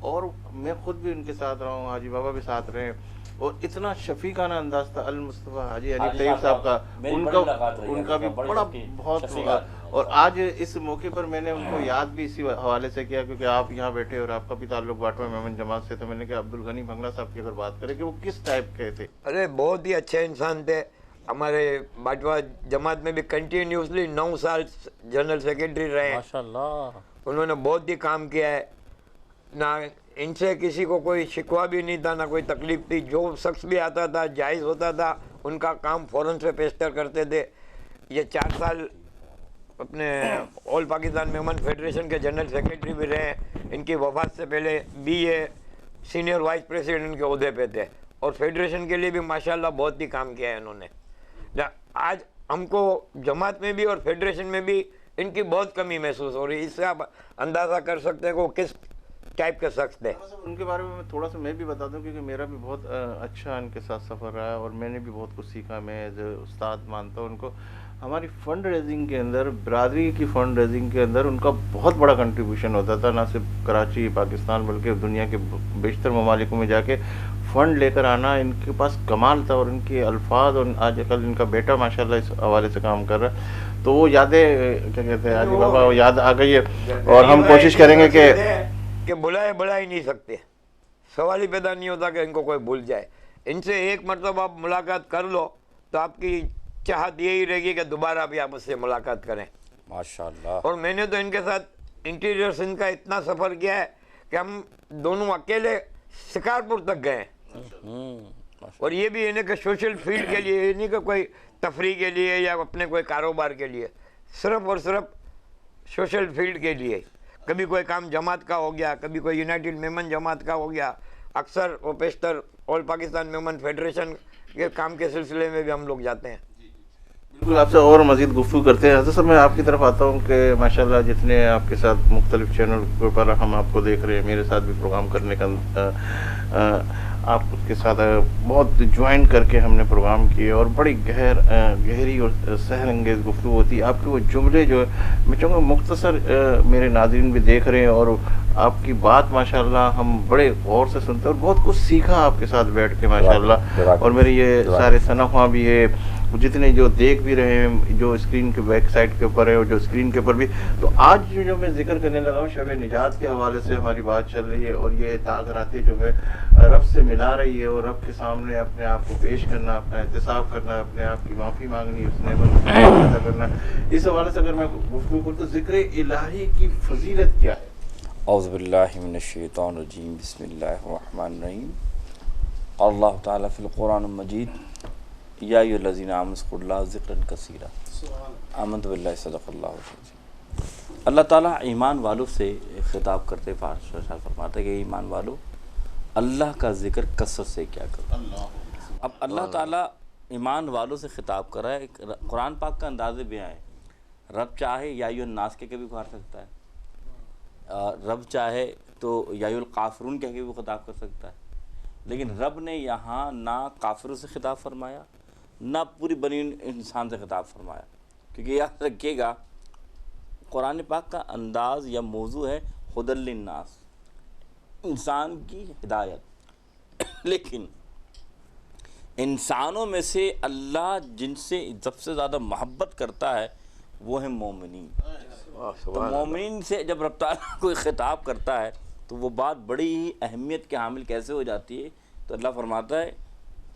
और मैं खुद भी उनके साथ रहा हूँ, हाजी बाबा भी साथ रहे। और इतना शफीकाना अंदाज था अल मुस्तफ़ा हाजी अली तैयब साहब का, उनका भी बड़ा बहुत। और आज इस मौके पर मैंने उनको याद भी इसी हवाले से किया, क्योंकि आप यहाँ बैठे और आपका भी ताल्लुक बाटवा मेमन जमात से, तो मैंने कहा अब्दुल गनी बंगला साहब की अगर बात करें कि वो किस टाइप के थे। अरे बहुत ही अच्छे इंसान थे। हमारे बाटवा जमात में भी कंटिन्यूसली 9 साल जनरल सेक्रेटरी रहे, माशाल्लाह। उन्होंने बहुत ही काम किया है, ना इनसे किसी को कोई शिकवा भी नहीं था, ना कोई तकलीफ थी। जो शख्स भी आता था जायज़ होता था, उनका काम फ़ौरन से पेशतर करते थे। ये 4 साल अपने ऑल पाकिस्तान मेमन फेडरेशन के जनरल सेक्रेटरी भी रहे। इनकी वफात से पहले BA सीनियर वाइस प्रेसिडेंट के ओहदे पे थे, और फेडरेशन के लिए भी माशाल्लाह बहुत ही काम किया है इन्होंने। आज हमको जमात में भी और फेडरेशन में भी इनकी बहुत कमी महसूस हो रही है। इससे आप अंदाज़ा कर सकते हैं कि वो किस टाइप के शख्स थे। उनके बारे में थोड़ा सा मैं भी बता दूं, क्योंकि मेरा भी बहुत अच्छा इनके साथ सफ़र रहा है, और मैंने भी बहुत कुछ सीखा। मैं एज उस्ताद मानता हूँ उनको। हमारी फ़ंड रेजिंग के अंदर, बिरादरी की फ़ंड रेजिंग के अंदर उनका बहुत बड़ा कंट्रीब्यूशन होता था, ना सिर्फ कराची पाकिस्तान बल्कि दुनिया के बेशतर ममालिकों में जाके फ़ंड लेकर आना इनके पास कमाल था। और इनके अल्फाज, और आजकल इनका बेटा माशाल्लाह इस हवाले से काम कर रहा है, तो वो यादें क्या कहते हैं हाजी बाबा, वो याद आ गई है। और हम कोशिश करेंगे कि बुलाए बुला ही नहीं सकते, सवाल ही पैदा नहीं होता कि इनको कोई भूल जाए। इनसे एक मरतबा आप मुलाकात कर लो तो आपकी चाहत यही रहेगी कि दोबारा भी आप उससे मुलाकात करें, माशाल्लाह। और मैंने तो इनके साथ इंटीरियर सिंध का इतना सफ़र किया है कि हम दोनों अकेले शिकारपुर तक गए। और ये भी इन्हें के सोशल फील्ड के लिए, इन्हीं का कोई तफरी के लिए या अपने कोई कारोबार के लिए, सिर्फ और सिर्फ सोशल फील्ड के लिए। कभी कोई काम जमात का हो गया, कभी कोई यूनाइटेड मेमन जमात का हो गया, अक्सर वो पेशतर ऑल पाकिस्तान मेमन फेडरेशन के काम के सिलसिले में भी हम लोग जाते हैं। बिल्कुल, आपसे और मज़ीद गुफ्तगू करते हैं। हज़रत साहब, मैं आपकी तरफ आता हूँ कि माशाल्लाह जितने आपके साथ मुख्तलिफ चैनल पर हम आपको देख रहे हैं, मेरे साथ भी प्रोग्राम करने का आप उसके साथ बहुत ज्वाइन करके हमने प्रोग्राम किए और बड़ी गहरी और सहरंगेज़ गुफ्तगू होती है। आपके वो जुमले जो मैं चाहूँगा मुख्तसर मेरे नाज़रीन भी देख रहे हैं, और आपकी बात माशाल्लाह हम बड़े गौर से सुनते हैं और बहुत कुछ सीखा आपके साथ बैठ के माशाल्लाह। और मेरे ये सारे सनफ़ा भी है जितने जो देख भी रहे हैं, जो स्क्रीन के बैक साइड के ऊपर है और जो स्क्रीन के ऊपर भी। तो आज जो मैं जिक्र करने लगा हूँ शब निजात के हवाले से हमारी बात चल रही है, और ये ताक़रातें जो है रब से मिला रही है, और रब के सामने अपने आप को पेश करना, अपना एहतिसाब करना, अपने आप की माफ़ी मांगनी, उस नेमत को अदा करना। इस हवाले से अगर मैं गुफ्तगू करूँ तो ज़िक्र इलाही की फजीलत क्या है? औज़ु बिल्लाहि मिनश शैतानिर रजीम, बिस्मिल्लाहिर रहमानिर रहीम। अल्लाह ताला फ़िल कुरानिल मजीद या अय्युहल्लज़ीना आमनुज़्कुरुल्लाह ज़िक्रन कसीरा आमनतु बिल्लाहि सदक़ल्लाहु अज़ीम। अल्लाह ताला ईमान वालों से खिताब करते फरमाते कि ईमान वालों, अल्लाह का ज़िक्र कसरत से क्या करो। अब अल्लाह ताला ईमान वालों से खिताब कर रहा है। कुरान पाक का अंदाज़े बयां है। रब चाहे या अय्युहन्नास के भी पुकार सकता है, रब चाहे तो या अय्युहल काफ़िरून कह के भी खिताब कर सकता है। लेकिन रब ने यहाँ ना काफिरों से खिताब फरमाया, ना पूरी बनी इंसान से खिताब फरमाया, क्योंकि याद रखिएगा कुरान पाक का अंदाज़ या मौजू है हुदल लिन्नास, इंसान की हिदायत। लेकिन इंसानों में से अल्लाह जिनसे सबसे ज़्यादा मोहब्बत करता है वो है मोमिनीन। तो मोमिनीन से जब रब ताला कोई ख़िताब करता है तो वो बात बड़ी ही अहमियत के हामिल कैसे हो जाती है। तो अल्लाह फरमाता है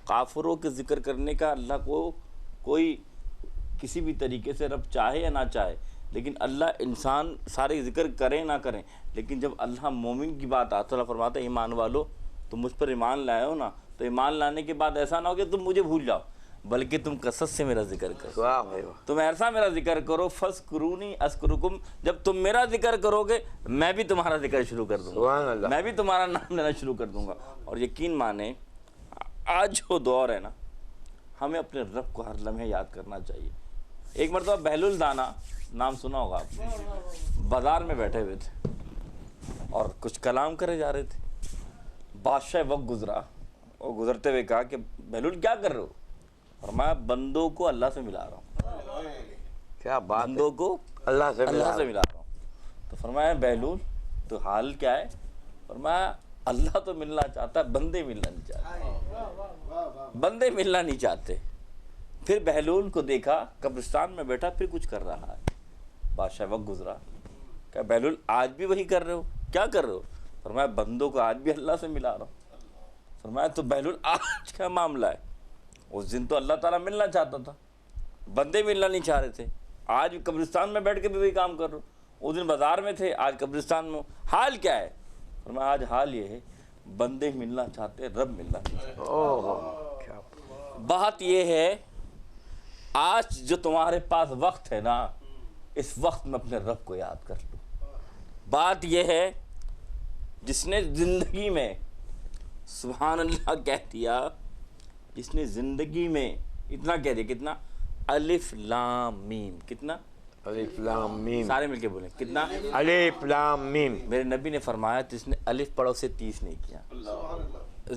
काफिरों के ज़िक्र करने का अल्लाह को कोई किसी भी तरीके से रब चाहे या ना चाहे, लेकिन अल्लाह इंसान सारे ज़िक्र करें ना करें, लेकिन जब अल्लाह मोमिन की बात आता है अल्लाह फरमाता है ईमान वालो तुम मुझ पर ईमान लाए हो ना, तो ईमान लाने के बाद ऐसा ना हो कि तुम मुझे भूल जाओ, बल्कि तुम कसरत से मेरा जिक्र करो। तुम ऐसा मेरा जिक्र करो, फज़कुरूनी अस्कुरुकुम, जब तुम मेरा जिक्र करोगे मैं भी तुम्हारा जिक्र शुरू कर दूंगा, मैं भी तुम्हारा नाम लेना शुरू कर दूंगा। और यकीन माने आज जो दौर है ना, हमें अपने रब को हर लम्हे याद करना चाहिए। एक मरतबा बहलुल दाना नाम सुना होगा आपने, बाजार में बैठे हुए थे और कुछ कलाम करे जा रहे थे। बादशाह वक्त गुजरा और गुजरते हुए कहा कि बहलुल क्या कर रहे हो? और मैं बंदों को अल्लाह से मिला रहा हूँ। क्या बात, बंदों को अल्लाह से मिला रहा हूँ। तो फरमाया बहलूल तो हाल क्या है? फरमाया अल्लाह तो मिलना चाहता है, बंदे मिलना नहीं चाहते, बंदे मिलना नहीं चाहते। फिर बहलूल को देखा कब्रिस्तान में बैठा, फिर कुछ कर रहा है। बादशाह वक्त गुजरा, क्या बहलूल आज भी वही कर रहे हो? क्या कर रहे हो? फरमाया बंदों को आज भी अल्लाह से मिला रहा हूँ। फरमाया तो बहलूल आज क्या मामला है? उस दिन तो अल्लाह ताला मिलना चाहता था, बंदे मिलना नहीं चाह रहे थे, आज कब्रिस्तान में बैठ के भी वही काम कर रहे हो। उस दिन बाजार में थे, आज कब्रिस्तान में। हाल क्या है? और मैं आज हाल ये है बंदे मिलना चाहते, रब मिलना नहीं चाहते। बात ये है आज जो तुम्हारे पास वक्त है ना, इस वक्त में अपने रब को याद कर लो। बात ये है जिसने ज़िंदगी में सुभान अल्लाह कह दिया, जिसने ज़िंदगी में इतना कह दिया, कितना? अलिफ लाम मीम, कितना? अलिफ लाम मीम, सारे मिलके बोले कितना? अलिफ लाम मीम। मेरे नबी ने फरमाया जिसने अलिफ पढ़ा उसे 30 नहीं किया,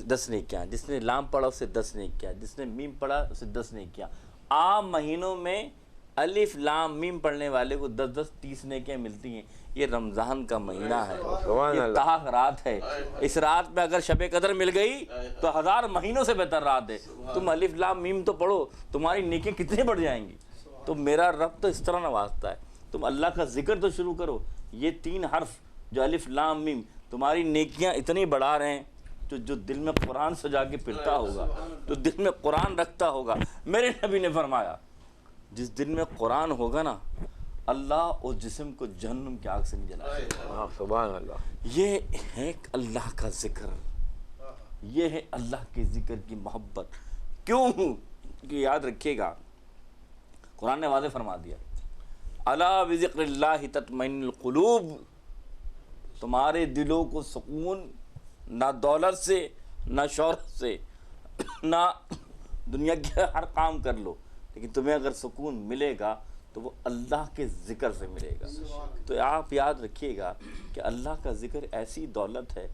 10 नहीं किया, जिसने लाम पढ़ा उसे 10 नहीं किया, जिसने मीम पढ़ा उसे 10 नहीं किया। आम महीनों में अलिफ लाम मीम पढ़ने वाले को 10-10 30 नेकियां मिलती हैं। ये रमज़ान का महीना है, ये ताक रात है। इस रात में अगर शब कदर मिल गई तो 1000 महीनों से बेहतर रात है। तुम अलिफ लाम मीम तो पढ़ो, तुम्हारी नेकियां कितनी बढ़ जाएंगी। तो मेरा रब तो इस तरह नवाजता है, तुम अल्लाह का जिक्र तो शुरू करो। ये 3 हर्फ जो अलिफ लाम मीम तुम्हारी नेकियां इतनी बढ़ा रहे हैं। जो दिल में कुरान सजा के फिरता होगा, जो दिल में कुरान रखता होगा, मेरे नबी ने फरमाया जिस दिल में कुरान होगा ना, अल्लाह उस जिस्म को जहन्नुम की आग से नहीं जलाएगा। हाँ, सुभान अल्लाह। ये है अल्लाह का जिक्र, ये है अल्लाह के जिक्र की मोहब्बत। क्यों कि याद रखिएगा, कुरान ने वाज़ेह फरमा दिया, अला बिज़िक्रिल्लाहि तत्मइन्नुल क़ुलूब, तुम्हारे दिलों को सुकून ना दौलत से, ना शौहरत से, ना दुनिया के हर काम कर लो, लेकिन तुम्हें अगर सुकून मिलेगा तो वो अल्लाह के ज़िक्र से मिलेगा। तो आप याद रखिएगा कि अल्लाह का ज़िक्र ऐसी दौलत है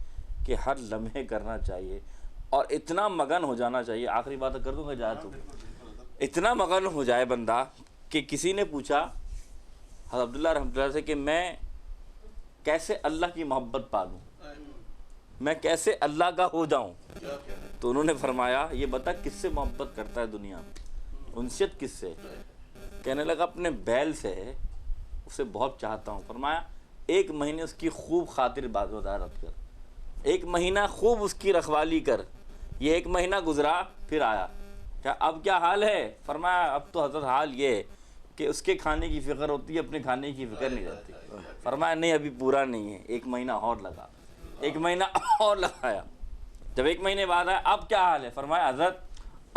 कि हर लम्हे करना चाहिए और इतना मगन हो जाना चाहिए। आखिरी बात कर दूँगा जाए तो, इतना मगन हो जाए बंदा कि किसी ने पूछा हज़रत अब्दुल्लाह रहमतुल्लाह से कि मैं कैसे अल्लाह की मोहब्बत पालूँ, मैं कैसे अल्लाह का हो जाऊँ। तो उन्होंने फरमाया, ये बता किससे मोहब्बत करता है दुनिया में, उनसियत किससे? कहने लगा अपने बैल से, उसे बहुत चाहता हूँ। फरमाया 1 महीने उसकी खूब खातिर वदारत कर, 1 महीना खूब उसकी रखवाली कर। ये 1 महीना गुजरा, फिर आया, क्या अब क्या हाल है? फरमाया अब तो हज़रत हाल ये है कि उसके खाने की फ़िक्र होती है, अपने खाने की फ़िक्र नहीं रहती। फरमाया नहीं अभी पूरा नहीं है, 1 महीना और लगा, 1 महीना और लगाया। जब 1 महीने बाद आया, अब क्या हाल है? फरमाया हज़रत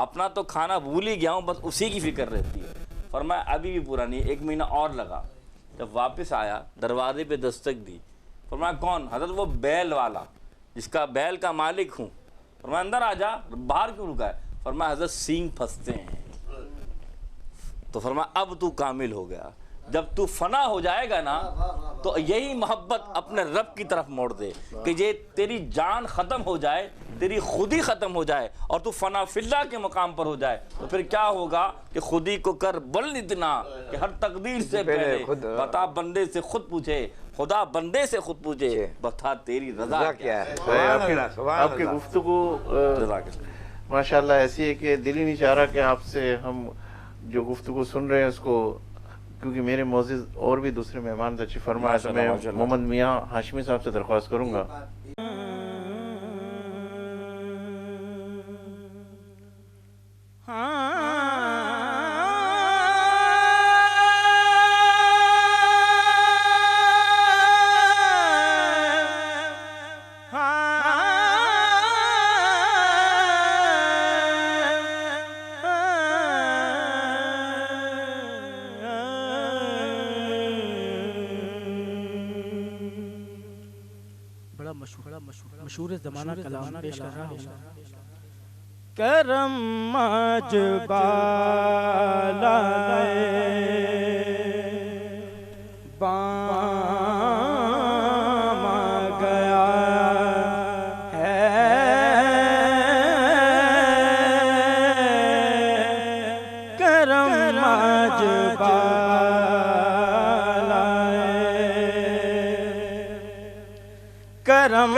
अपना तो खाना भूल ही गया हूँ, बस उसी की फ़िक्र रहती है। फरमाया अभी भी पूरा नहीं है, 1 महीना और लगा। जब वापस आया, दरवाजे पे दस्तक दी। फरमाया कौन? हज़रत वो बैल वाला, जिसका बैल का मालिक हूँ। फरमाया अंदर आ जा, बाहर क्यों रुका है? फरमाया हज़रत सींग फंसते हैं। तो फरमाया अब तू कामिल हो गया। जब तू फना हो जाएगा ना, तो यही मोहब्बत अपने रब की तरफ मोड़ दे कि ये तेरी जान ख़त्म हो जाए, तेरी खुदी ख़त्म हो जाए और तू फना फिल्ला के मकाम पर हो जाए। तो फिर क्या होगा कि खुदी को कर बुलंद इतना कि हर तकदीर से पहले बता बंदे से खुद पूछे, खुदा बंदे से खुद पूछे, बता तेरी रज़ा क्या है। आपकी गुफ्तगू माशाल्लाह ऐसी है कि दिल ही नहीं चाह रहा कि आपसे हम जो गुफ्तगू सुन रहे हैं उसको, क्योंकि मेरे मोअज़्ज़िज़ और भी दूसरे मेहमान तशरीफ़ फरमा, तो मैं मोहम्मद मियाँ हाशमी साहब से दरख्वास्त करूँगा। मशहूर ज़माना कलाम पेश कर रहा हूँ। करम मजबाला बामा गया है, करम मजबाला करम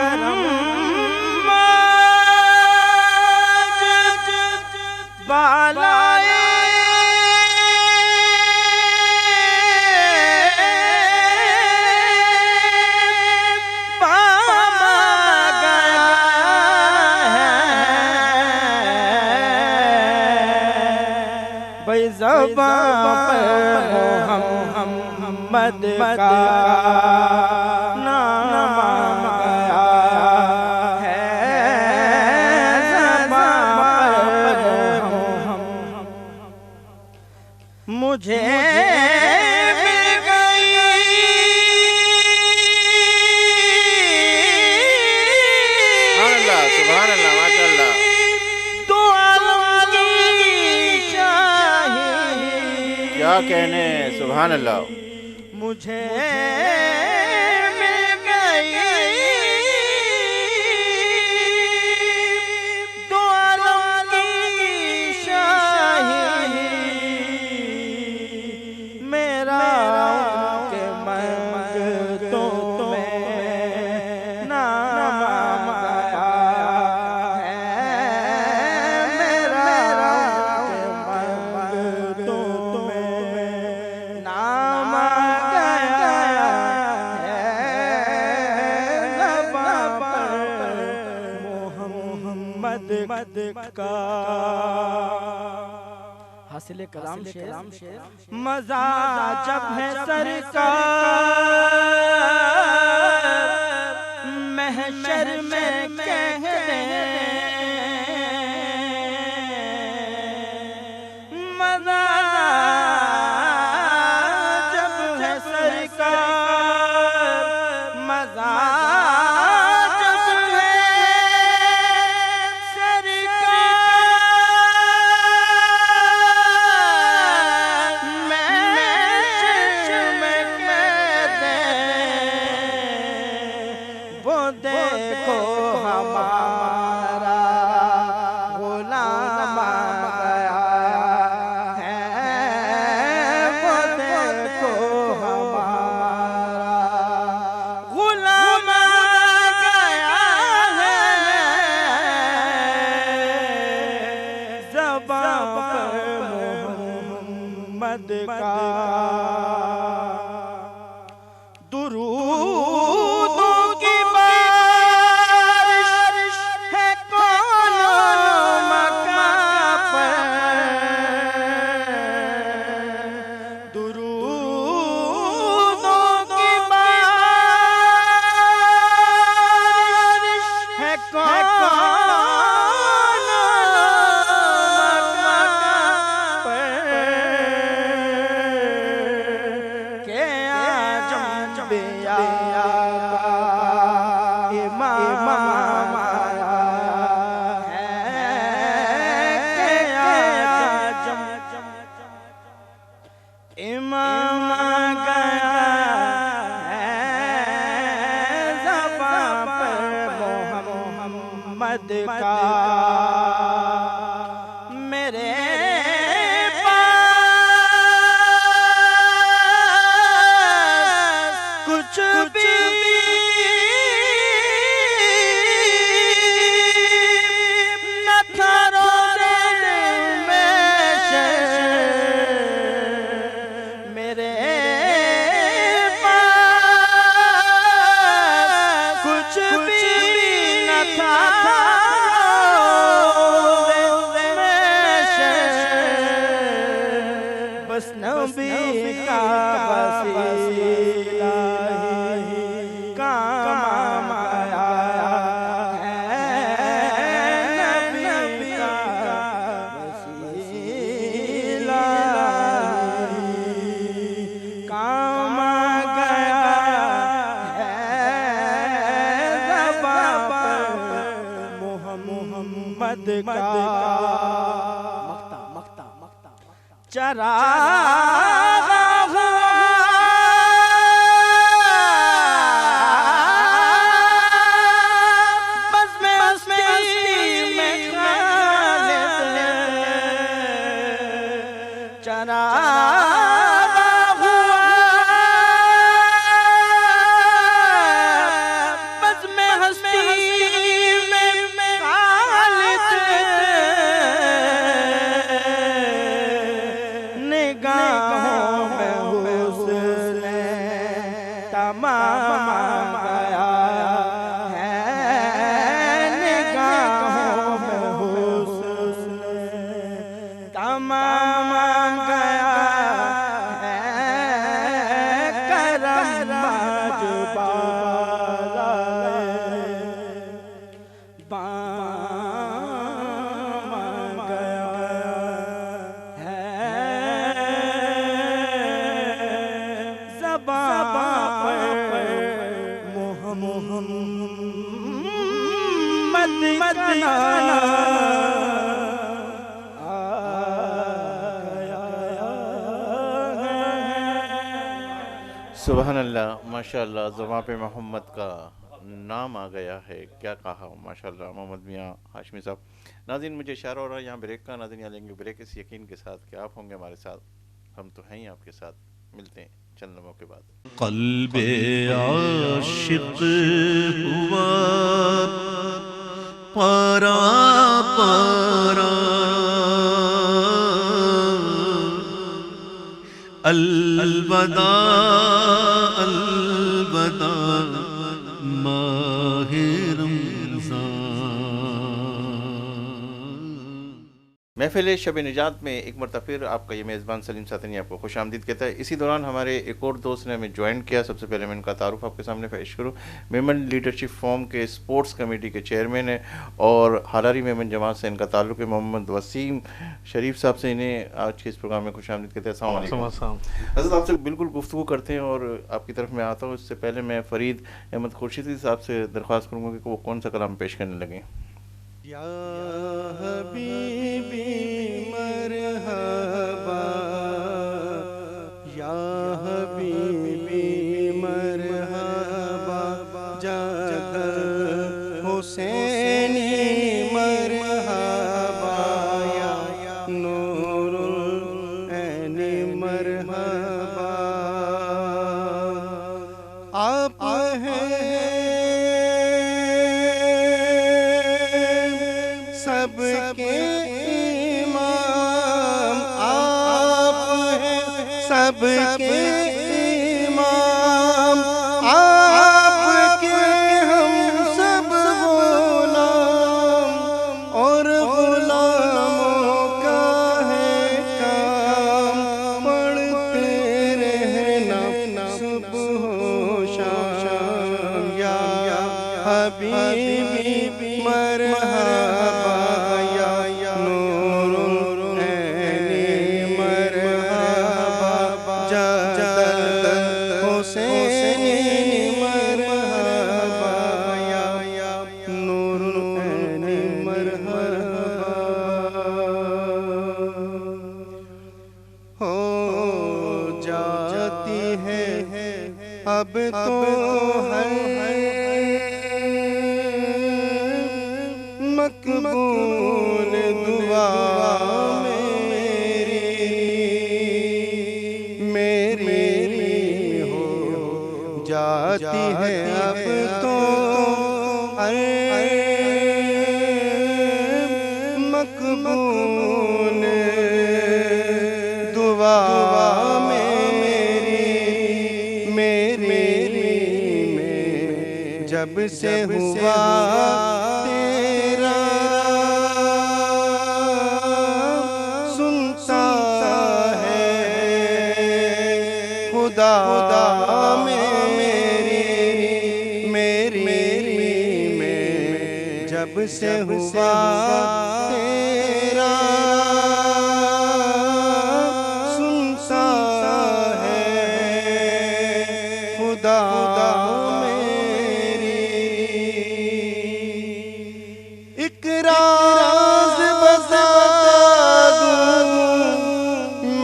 बालाए बामा गया है, भाई ज़बां पर मोहम्मद का नाम गया है, मुझे मिल गई सुभान अल्लाह, माशाअल्लाह। दो आलम की शाही, क्या कहने, सुभान अल्लाह। मुझे मिल गई दो आलम की शाही, मेरा के मंगतों में नाम गया है, मेरा के मंगतों में नाम गया है, ज़बां पर मोहम्मद का। हासिल कलाम शेर मजा जब है सरकार महशर में कहते मजा जब है सरकार मजा देखो हमारा गुलाम आ गया है, वो देखो हमारा गुलाम आ गया है, ज़बां पर मोहम्मद का दुरूदों की बारिश है कौन मकां पर, दुरूदों की बारिश है कौन मकां पर, के इमाम गया है, ज़बां पर मोहम्मद का मेरे पास कुछ भी न था रोज़े में मेरे पास कुछ भी न था बस नबी का वसीला ही काम आया है, नबी का वसीला काम गया है, ज़बां पर मोहम्मद का चरागा हुआ बस में खालिद चरागा हुआ बस में हस्ती में खालिद निगाहों में हुस्न तमाम गया है, निगाहों में हुस्न तमाम गया है, करम मजबाला बाम गया है, ज़बां पर मोहम्मद का सुबहान अल्लाह, माशाअल्लाह, ज़बां पे मोहम्मद का नाम आ गया है। क्या कहा माशाअल्लाह मोहम्मद मियाँ हाशमी साहब। नाज़रीन, मुझे इशारा हो रहा है यहाँ ब्रेक का। नाज़रीन यहाँ लेंगे ब्रेक इस यकीन के साथ कि आप होंगे हमारे साथ, हम तो हैं ही आपके साथ। मिलते हैं चंद लम्हों के बाद। क़ल्बे आशिक़ हुआ पारा पारा, अलबदा अलबदा माहे रमज़ान। महफिल शब निजात में एक मरतबा फिर आपका ये मेज़बान सलीम सातनी आपको खुश आमदीद कहता है। इसी दौरान हमारे एक और दोस्त ने हमें ज्वाइन किया। सबसे पहले मैं इनका तारुफ आपके सामने पेश करूँ। मेमन लीडरशिप फोरम के स्पोर्ट्स कमेटी के चेयरमैन है और हालारी मेमन जमात से इनका ताल्लुक़ है। मोहम्मद वसीम शरीफ साहब से इन्हें आज के इस प्रोग्राम में खुश आमदीद कहते हैं। अस्सलाम वालेकुम हज़रत, आपसे बिल्कुल गुफ्तगू करते हैं और आपकी तरफ मैं आता हूँ। इससे पहले मैं फ़रीद अहमद खुर्शीदी साहब से दरख्वास्त करूँगा कि वो कौन सा कलाम पेश करने लगे। या हबीबी मरहबा, या हबीबी मरहबा, जागर हुसैनी मरहबा, या नूरुल ऐनी मरहबा। आप हैं सबके इमाम, आप हैं सबके इमाम, आपके हम सब गुलाम और गुलामों का है काम। पढ़ते रहना सुबह शाम, या हबीबी मरहबा, या नूरुल ऐनी मरहबा, जादल हुसैनी मरहबा, या नूरुल ऐनी मरहबा। हो जाती है अब तो हर मकबूल दुआ मेरी हो जाती है अब तो हर मकबूल दुआ मेरी जब से हुआ तेरा सुनता है खुदा मेरी में जब से हुआ तेरा सुनता है खुदा राज बता दूं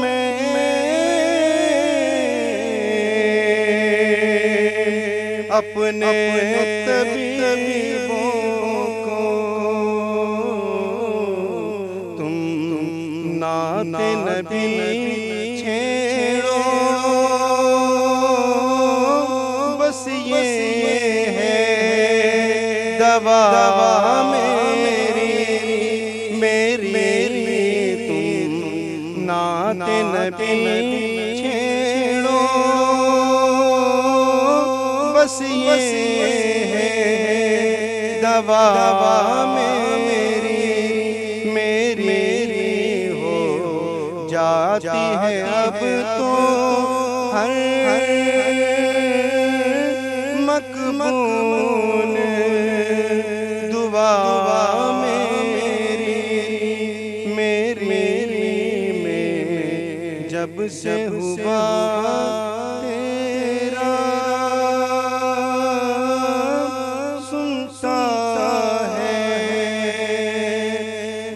मैं अपने तबीबों को, तुम नाते नबी छेड़ो, बस ये है दवा मेरी तुम नाते नबी छेड़ो, बस ये है दवा मेरी हो जाती है अब तो हर मकबूल दुआ मेरी में जब से हुआ तेरा सुनता है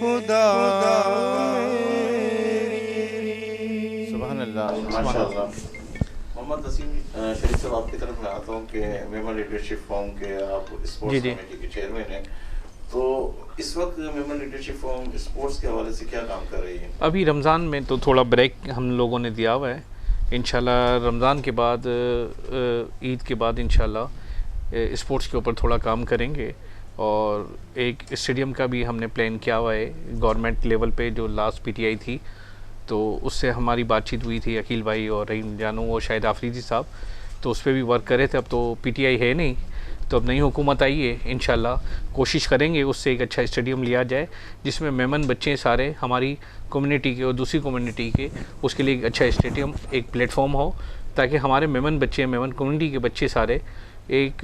खुदा सुभान अल्लाह, माशाअल्लाह। मोहम्मद वसीम शरीफ साहब, आपकी तरफ मैं आता हूँ कि मेमन लीडरशिप फोरम के आप स्पोर्ट्स कमेटी के चेयरमैन हैं, तो इस वक्त मेमन लीडरशिप फोरम स्पोर्ट्स के हवाले से क्या काम कर रही है? अभी रमज़ान में तो थोड़ा ब्रेक हम लोगों ने दिया हुआ है। इंशाल्लाह रमज़ान के बाद ईद के बाद इंशाल्लाह स्पोर्ट्स के ऊपर थोड़ा काम करेंगे और एक स्टेडियम का भी हमने प्लान किया हुआ है गवर्नमेंट लेवल पे। जो लास्ट पीटीआई थी तो उससे हमारी बातचीत हुई थी अकील भाई और रहीम जानू और शाहिद आफरीदी साहब, तो उस पर भी वर्क कर रहे थे। अब तो पीटीआई है नहीं, तो अब नई हुकूमत आई है, इंशाल्लाह कोशिश करेंगे उससे एक अच्छा स्टेडियम लिया जाए जिसमें मेमन बच्चे सारे हमारी कम्युनिटी के और दूसरी कम्युनिटी के, उसके लिए एक अच्छा स्टेडियम, एक प्लेटफॉर्म हो ताकि हमारे मेमन बच्चे, मेमन कम्युनिटी के बच्चे सारे एक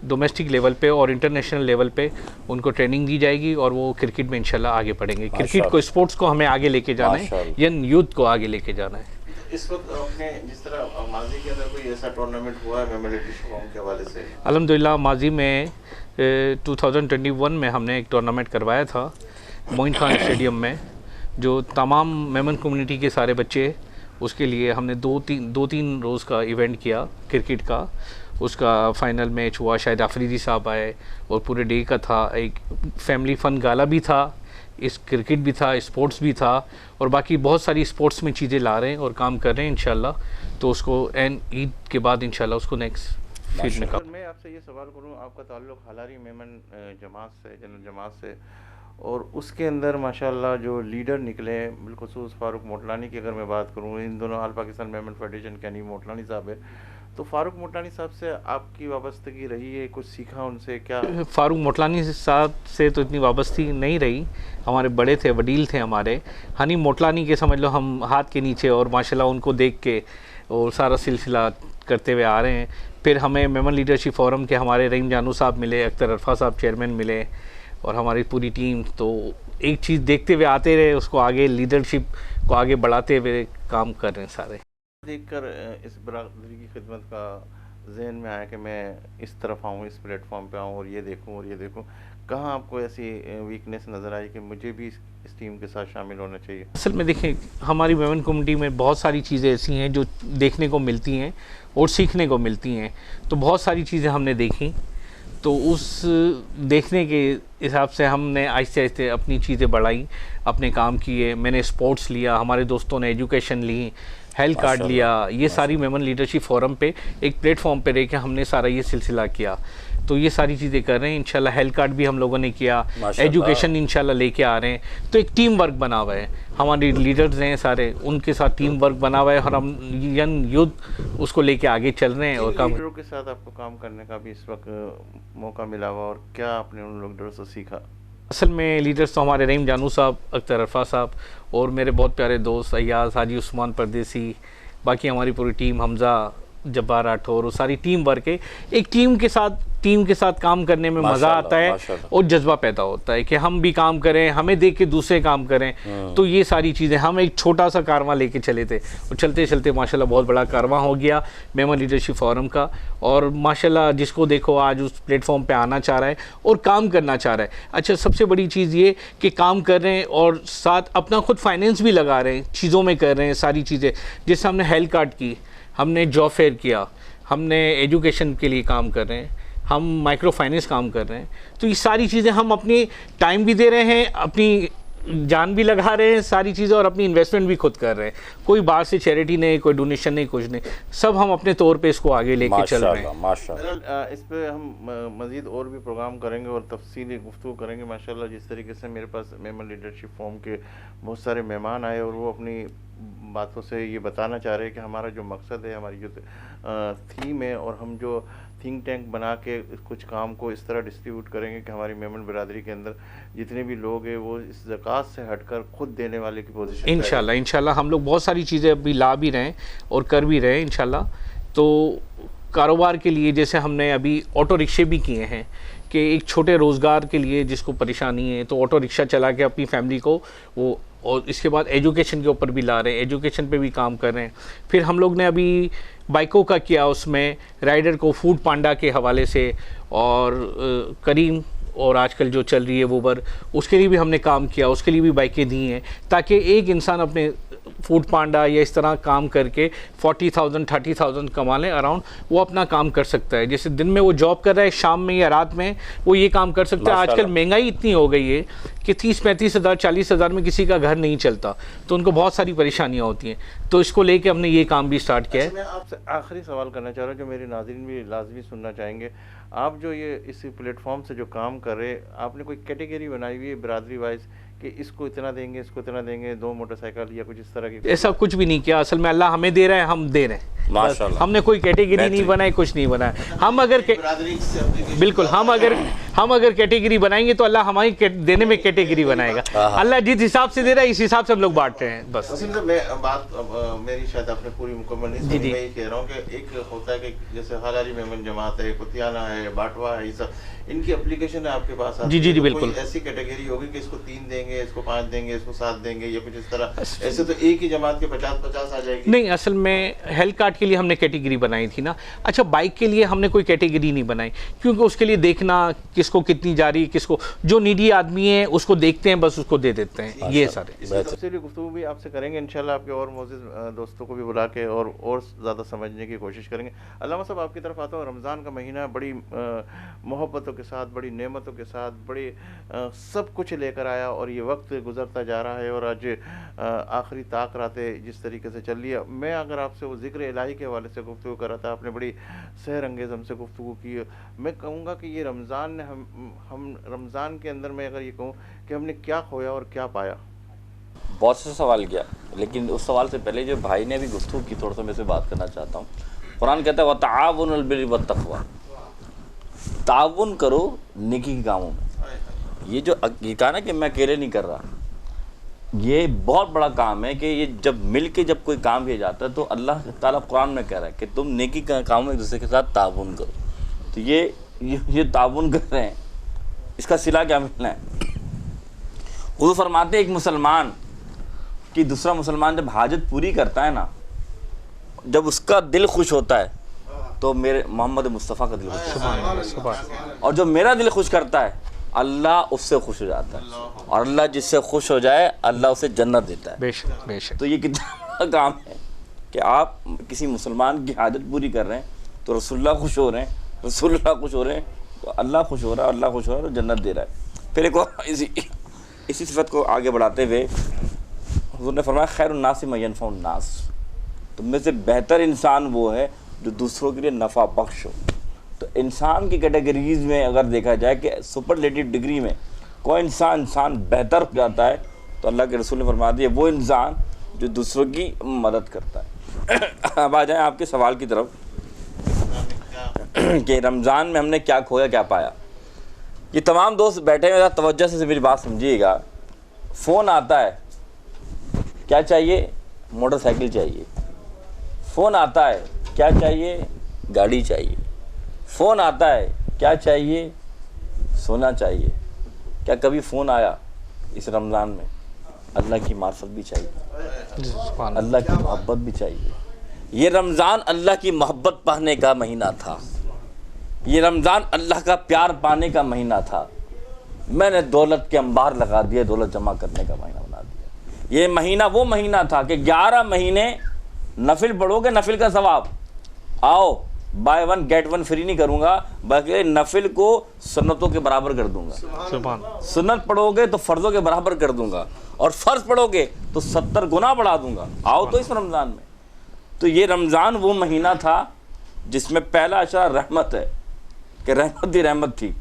डोमेस्टिक लेवल पे और इंटरनेशनल लेवल पे उनको ट्रेनिंग दी जाएगी और वो क्रिकेट में इंशाल्लाह आगे बढ़ेंगे। क्रिकेट को, स्पोर्ट्स को हमें आगे लेके जाना है, यंग यूथ को आगे लेके जाना है। इस वक्त आपने जिस तरह माजी के अंदर कोई ऐसा टूर्नामेंट हुआ है मेमन लीडरशिप फोरम के हवाले से? अल्हम्दुलिल्लाह माजी में 2021 में हमने एक टूर्नामेंट करवाया था मोइन खान स्टेडियम में, जो तमाम मेमन कम्युनिटी के सारे बच्चे, उसके लिए हमने दो तीन रोज़ का इवेंट किया क्रिकेट का। उसका फाइनल मैच हुआ, शायद आफरीदी साहब आए और पूरे डे का था, एक फैमिली फ़न गाला भी था, इस क्रिकेट भी था, स्पोर्ट्स भी था और बाकी बहुत सारी स्पोर्ट्स में चीज़ें ला रहे हैं और काम कर रहे हैं इंशाल्लाह। तो उसको एंड ईद के बाद इंशाल्लाह उसको नेक्स्ट फील्ड में काम। मैं आपसे ये सवाल करूँ, आपका ताल्लुक़ हालारी मेमन जमात से, जनरल जमात से, और उसके अंदर माशाल्लाह जो लीडर निकले हैं, बिलखुसूस फ़ारूक मोटलानी की अगर मैं बात करूँ, इन दोनों ऑल पाकिस्तान मेमन फेडरेशन के नहीं मोटलानी साहब है, तो फ़ारूक मोटलानी साहब से आपकी वाबस्तगी रही है, कुछ सीखा उनसे क्या? फ़ारूक मोटलानी साहब से तो इतनी वाबस्तगी नहीं रही, हमारे बड़े थे, वडील थे हमारे। हनी मोटलानी के समझ लो हम हाथ के नीचे, और माशाल्लाह उनको देख के और सारा सिलसिला करते हुए आ रहे हैं। फिर हमें मेमन लीडरशिप फोरम के हमारे रहीम जानू साहब मिले, अख्तर अरफा साहब चेयरमैन मिले और हमारी पूरी टीम, तो एक चीज़ देखते हुए आते रहे, उसको आगे लीडरशिप को आगे बढ़ाते हुए काम कर रहे हैं सारे। देखकर इस बरादरी की खिदमत का जहन में आया कि मैं इस तरफ आऊँ, इस प्लेटफॉर्म पे आऊँ और ये देखूँ और ये देखूँ, कहाँ आपको ऐसी वीकनेस नज़र आई कि मुझे भी इस टीम के साथ शामिल होना चाहिए? असल में देखें, हमारी मेमन कम्युनिटी में बहुत सारी चीज़ें ऐसी हैं जो देखने को मिलती हैं और सीखने को मिलती हैं, तो बहुत सारी चीज़ें हमने देखी, तो उस देखने के हिसाब से हमने आहिस्ते आहिस्ते अपनी चीज़ें बढ़ाई, अपने काम किए। मैंने स्पोर्ट्स लिया, हमारे दोस्तों ने एजुकेशन ली, हेल्थ कार्ड लिया, ये सारी मेमन लीडरशिप फोरम पे एक प्लेटफॉर्म पे रह के हमने सारा ये सिलसिला किया, तो ये सारी चीज़ें कर रहे हैं इंशाल्लाह। हेल्थ कार्ड भी हम लोगों ने किया, एजुकेशन इंशाल्लाह लेके आ रहे हैं, तो एक टीम वर्क बना हुआ है, हमारे लीडर्स हैं सारे, उनके साथ टीम वर्क बना हुआ है और हम यंग यूथ उसको लेके आगे चल रहे हैं। और काम लीडरों के साथ आपको काम करने का भी इस वक्त मौका मिला हुआ, और क्या आपने उन लीडरों से सीखा? असल में लीडर्स तो हमारे रहीम जानू साहब, अख्तर अरफा साहब और मेरे बहुत प्यारे दोस्त अयाज, हाजी उस्मान परदेसी, बाकी हमारी पूरी टीम, हमज़ा, जब्बार राठौर, और सारी टीम वर्क है। एक टीम के साथ काम करने में मज़ा आता है और जज्बा पैदा होता है कि हम भी काम करें, हमें देख के दूसरे काम करें। तो ये सारी चीज़ें, हम एक छोटा सा कारवां लेके चले थे और चलते चलते माशाल्लाह बहुत बड़ा कारवां हो गया मेमन लीडरशिप फोरम का, और माशाल्लाह जिसको देखो आज उस प्लेटफॉर्म पे आना चाह रहा है और काम करना चाह रहा है। अच्छा, सबसे बड़ी चीज़ ये कि काम कर रहे हैं और साथ अपना खुद फाइनेंस भी लगा रहे हैं, चीज़ों में कर रहे हैं सारी चीज़ें। जैसे हमने हेल्थ कार्ड की, हमने जॉब फेयर किया, हमने एजुकेशन के लिए काम कर रहे हैं, हम माइक्रो फाइनेंस काम कर रहे हैं, तो ये सारी चीज़ें हम अपनी टाइम भी दे रहे हैं, अपनी जान भी लगा रहे हैं सारी चीज़ें, और अपनी इन्वेस्टमेंट भी खुद कर रहे हैं। कोई बाहर से चैरिटी नहीं, कोई डोनेशन नहीं, कुछ नहीं, सब हम अपने तौर पे इसको आगे लेके चल रहे हैं। माशाल्लाह। इस पे हम मज़ीद और भी प्रोग्राम करेंगे और तफसीली गुफ्तगू करेंगे माशाल्लाह। जिस तरीके से मेरे पास मेमन लीडरशिप फोरम के बहुत सारे मेहमान आए और वो अपनी बातों से ये बताना चाह रहे हैं कि हमारा जो मकसद है, हमारी जो थीम है, और हम जो थिंक टैंक बना के कुछ काम को इस तरह डिस्ट्रीब्यूट करेंगे कि हमारी मेमन बिरादरी के अंदर जितने भी लोग हैं वो इस ज़कात से हटकर खुद देने वाले की पोजीशन। इंशाल्लाह हम लोग बहुत सारी चीज़ें अभी ला भी रहे हैं और कर भी रहे हैं इंशाल्लाह। तो कारोबार के लिए जैसे हमने अभी ऑटो रिक्शे भी किए हैं कि एक छोटे रोज़गार के लिए जिसको परेशानी है तो ऑटो रिक्शा चला के अपनी फैमिली को वो, और इसके बाद एजुकेशन के ऊपर भी ला रहे हैं, एजुकेशन पे भी काम कर रहे हैं। फिर हम लोग ने अभी बाइकों का किया, उसमें राइडर को फूड पांडा के हवाले से, और करीम और आजकल जो चल रही है वूबर, उसके लिए भी हमने काम किया, उसके लिए भी बाइकें दी हैं, ताकि एक इंसान अपने फूड पांडा या इस तरह काम करके 40,000 30,000 कमा लें अराउंड, वो अपना काम कर सकता है। जैसे दिन में वो जॉब कर रहा है, शाम में या रात में वो ये काम कर सकता है। आजकल महंगाई इतनी हो गई है कि 30-35 हज़ार 40 हज़ार में किसी का घर नहीं चलता, तो उनको बहुत सारी परेशानियाँ होती हैं, तो इसको लेके हमने ये काम भी स्टार्ट किया है। मैं आपसे आखिरी सवाल करना चाह रहा हूँ जो मेरे नाज़रीन भी लाजमी सुनना चाहेंगे। आप जो ये इस प्लेटफॉर्म से जो काम कर रहे हैं, आपने कोई कैटेगरी बनाई हुई है बिरादरी वाइज कि इसको इतना देंगे, इसको इतना देंगे, 2 मोटरसाइकिल या कुछ इस तरह की? ऐसा कुछ भी नहीं किया, असल में अल्लाह हमें दे रहा है, हम दे रहे हैं। माशाल्लाह। हमने कोई कैटेगरी नहीं बनाई, कुछ नहीं बनाया। हम अगर बिल्कुल हम अगर कैटेगरी बनाएंगे तो अल्लाह हमारी देने में कैटेगरी बनाएगा। अल्लाह जिस हिसाब से दे रहा है इस हिसाब से हम लोग बांट रहे हैं बस। मेरी शायद आपने पूरी मुकम्मल नहीं सुनी। मैं ये कह रहा हूँ कि एक होता है कि जैसे हालारी मेमन जमात है, कुतियाना है, बाटवा है, ये सब इनकी एप्लीकेशन है आपके पास। जी तो बिल्कुल। ऐसी कैटेगरी होगी कि इसको 3 देंगे, इसको 5 देंगे, इसको 7 देंगे या कुछ इस तरह। ऐसे तो एक ही जमात के 50-50 आ जाएगी। नहीं, असल में हेल्थ कार्ड के लिए हमने कैटेगरी बनाई थी ना। अच्छा, बाइक के लिए हमने कोई कैटेगरी नहीं बनाई, क्योंकि उसके लिए देखना किसको कितनी जा रही, किसको जो नीडी आदमी है उसको देखते हैं, बस उसको दे देते हैं। ये सारे तफसीली गुफ्तगू भी आपसे करेंगे इंशाल्लाह, आपके और मोअज़्ज़िज़ दोस्तों को भी बुला के और ज़्यादा समझने की कोशिश करेंगे। अल्लामा साहब आपकी तरफ आता हूँ। रमज़ान का महीना बड़ी मोहब्बतों के साथ, बड़ी नेमतों के साथ, बड़ी सब कुछ लेकर आया और ये वक्त गुजरता जा रहा है और आज आखिरी ताक रातें जिस तरीके से चल रही है। मैं अगर आपसे वो ज़िक्र इलाही के हवाले से गुफ्तगू कर रहा था, आपने बड़ी सहर अंगेज़ हमसे गुफ्तगू की। मैं कहूँगा कि ये रमज़ान ने हम रमज़ान के अंदर मैं अगर ये कहूँ कि हमने क्या खोया और क्या पाया। बहुत से सवाल किया, लेकिन उस सवाल से पहले जो भाई ने अभी गुफ्तगू की, थोड़ा सा मैं से बात करना चाहता हूँ। कुरान कहता है व तआवनुल बिर्रि वत तक़वा, ताउन करो नेकी के कामों में। ये जो ये कहा ना कि मैं अकेले नहीं कर रहा, ये बहुत बड़ा काम है कि ये जब मिल के जब कोई काम किया जाता है तो अल्लाह ताला कुरान में कह रहा है कि तुम नेकी का काम में एक दूसरे के साथ ताउन करो। तो ये ताउन कर रहे हैं, इसका सिला क्या मिलना है? हुज़ूर फरमाते एक मुसलमान कि दूसरा मुसलमान जब हाजत पूरी करता है ना, जब उसका दिल खुश होता है तो मेरे मोहम्मद मुस्तफ़ा का दिल खुश होता है, और जो मेरा दिल खुश करता है अल्लाह उससे खुश हो जाता है, और अल्लाह जिससे खुश हो जाए अल्लाह उसे जन्नत देता है। बेशक बेशक। तो ये कितना बड़ा काम है कि आप किसी मुसलमान की हाजत पूरी कर रहे हैं तो रसूलुल्लाह खुश हो रहे हैं, रसूलुल्लाह खुश हो रहे हैं तो अल्लाह खुश हो रहा है, अल्लाह खुश हो रहा है तो जन्नत दे रहा है। फिर एक और इसी सिफत को आगे बढ़ाते हुए हुज़ूर ने फरमाया खैरुन्नास मन यनफ़उन्नास, तुम में से बेहतर इंसान वो है जो दूसरों के लिए नफ़ा बख्श हो। तो इंसान की कैटेगरीज़ में अगर देखा जाए कि सुपरलेटिव डिग्री में कोई इंसान बेहतर हो जाता है तो अल्लाह के रसूल ने फरमा दिया वो इंसान जो दूसरों की मदद करता है। अब आ जाएँ आपके सवाल की तरफ कि रमज़ान में हमने क्या खोया क्या पाया। ये तमाम दोस्त बैठे हुए, तवज्जो से मेरी बात समझिएगा। फ़ोन आता है, क्या चाहिए? मोटरसाइकिल चाहिए। फ़ोन आता है, क्या चाहिए? गाड़ी चाहिए। फ़ोन आता है, क्या चाहिए? सोना चाहिए। क्या कभी फ़ोन आया इस रमज़ान में? अल्लाह की मार्फत भी चाहिए, अल्लाह की मोहब्बत भी चाहिए। ये रमज़ान अल्लाह की मोहब्बत पाने का महीना था, ये रमज़ान अल्लाह का प्यार पाने का महीना था। मैंने दौलत के अंबार लगा दिए, दौलत जमा करने का महीना बना दिया। ये महीना वो महीना था कि 11 महीने नफिल पढ़ोगे, नफिल का सवाब। आओ बाय 1 गेट 1 फ्री नहीं करूँगा, बल्कि नफिल को सुन्नतों के बराबर कर दूंगा। सुन्नत पढ़ोगे तो फ़र्ज़ों के बराबर कर दूंगा, और फ़र्ज़ पढ़ोगे तो 70 गुना बढ़ा दूंगा। आओ तो इस रमज़ान में। तो ये रमज़ान वो महीना था जिसमें पहला अशरा रहमत है कि रहमत ही रहमत थी,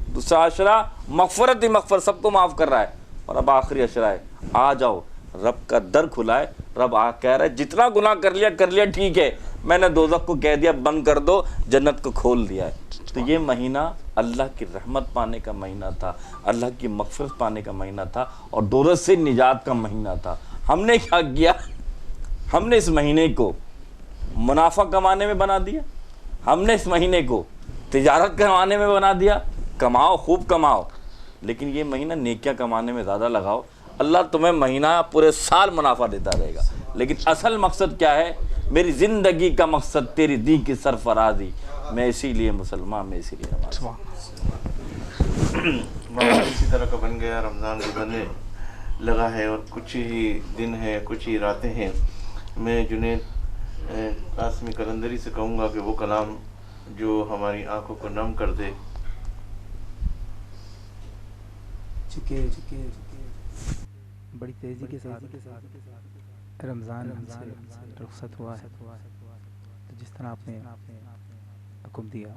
दूसरा अशरा मग़फ़रत ही मग़फ़रत, सबको माफ़ कर रहा है, और अब आखिरी अशरा है आ जाओ, रब का दर खुला है। रब कह रहा है जितना गुनाह कर लिया ठीक है, मैंने दोज़ख को कह दिया बंद कर दो, जन्नत को खोल दिया है। तो ये महीना अल्लाह की रहमत पाने का महीना था, अल्लाह की मग़फ़रत पाने का महीना था, और दोज़ख से निजात का महीना था। हमने क्या किया? हमने इस महीने को मुनाफा कमाने में बना दिया, हमने इस महीने को तिजारत कमाने में बना दिया। कमाओ, खूब कमाओ, लेकिन ये महीना नेकियां कमाने में ज़्यादा लगाओ। अल्लाह तुम्हें महीना पूरे साल मुनाफा देता रहेगा। लेकिन असल मकसद क्या है? मेरी ज़िंदगी का मकसद तेरी दी की सरफराजी, मैं इसीलिए मुसलमान, मैं इसीलिए नमाज़। इसी तरह का बन गया, रमज़ान गुज़रने लगा है और कुछ ही दिन है, कुछ ही रातें हैं। मैं जुनैद कासमी कलंदरी से कहूँगा कि वो कलाम जो हमारी आंखों को नम कर दे। चुके बड़ी तेज़ी के साथ रमज़ान हमसे रुखसत हुआ है, तो जिस तरह आपने हुक्म दिया,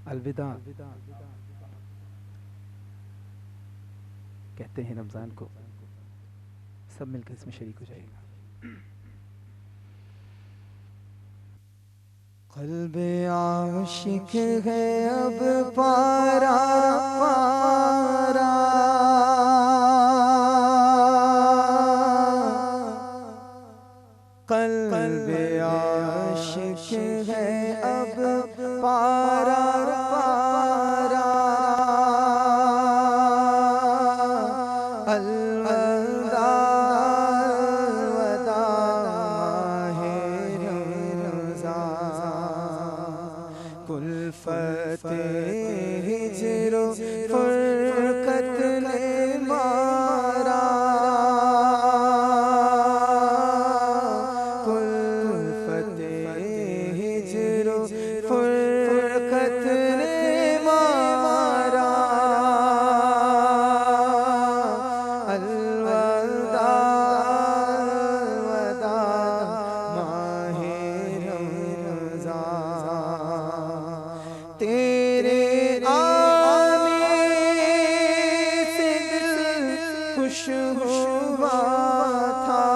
अलविदा कहते हैं रमज़ान को, सब मिलकर इसमें शरीक हो जाएगा। क़ल्बे आशिक है अब पारा पारा, क़ल्बे आशिक है अब पारा पारा, अलविदा अलविदा माहे रमज़ान, कुल्फ़ते हिज्र फ़ुरक़त ने मारा, कुल्फ़ते हिज्र फ़ुरक़त ने मारा, अलविदा अलविदा माहे रमज़ान, तेरे आने से दिल खुश हुआ था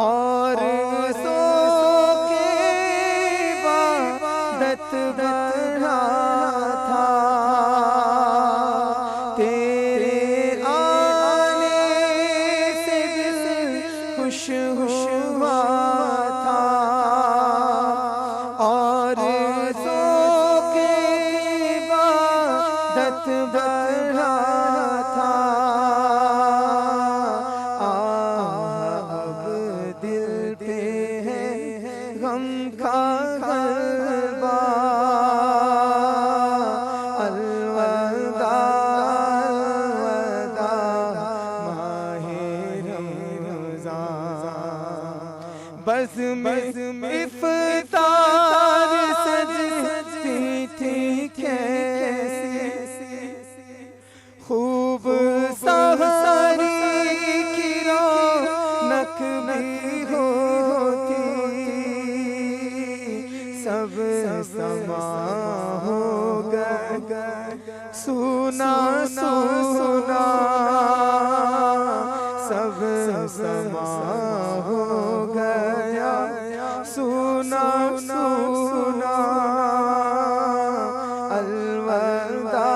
और सो के इबादत बढ़ा था, तेरे आने से दिल खुश हुआ था और सो के इबादत बढ़ा था, अब दिल पे है गम का गलबा, अलविदा अलविदा माहे रमज़ान, बज़ में इफ़्तार सजती थी कैसी, खूब सहरी की रौनक भी होती, सब समा हो गया सुना सुना, सब समा हो गया सुना सुना, अलविदा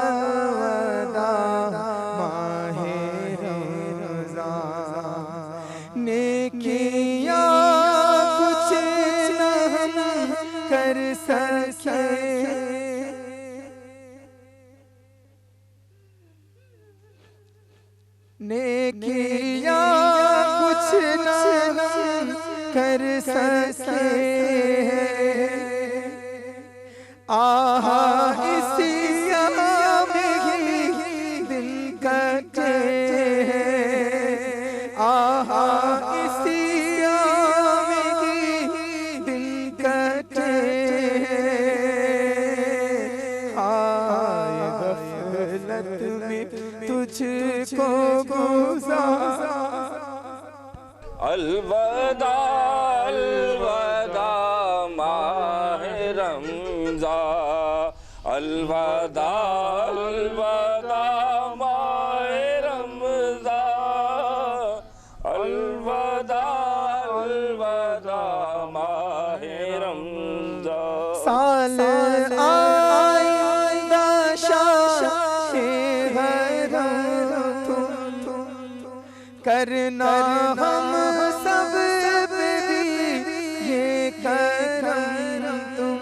अलविदा माहे रमज़ान, नेकियां कुछ न हम कर सके, नेकियां कुछ न हम कर सके, आहा इसी में ही दिन कटे हैं, आहा इसी में ही दिन कटे हैं, आए गफलत में तुझको गुज़ारा, अलविदा अलविदा माहे रमज़ान, अलविदा अलविदा माहे रमज़ान, अलविदा अलविदा माहे रमज़ान, साल आइंदा शाहे हरम तुम करना हम सब पे भी ये करम तुम,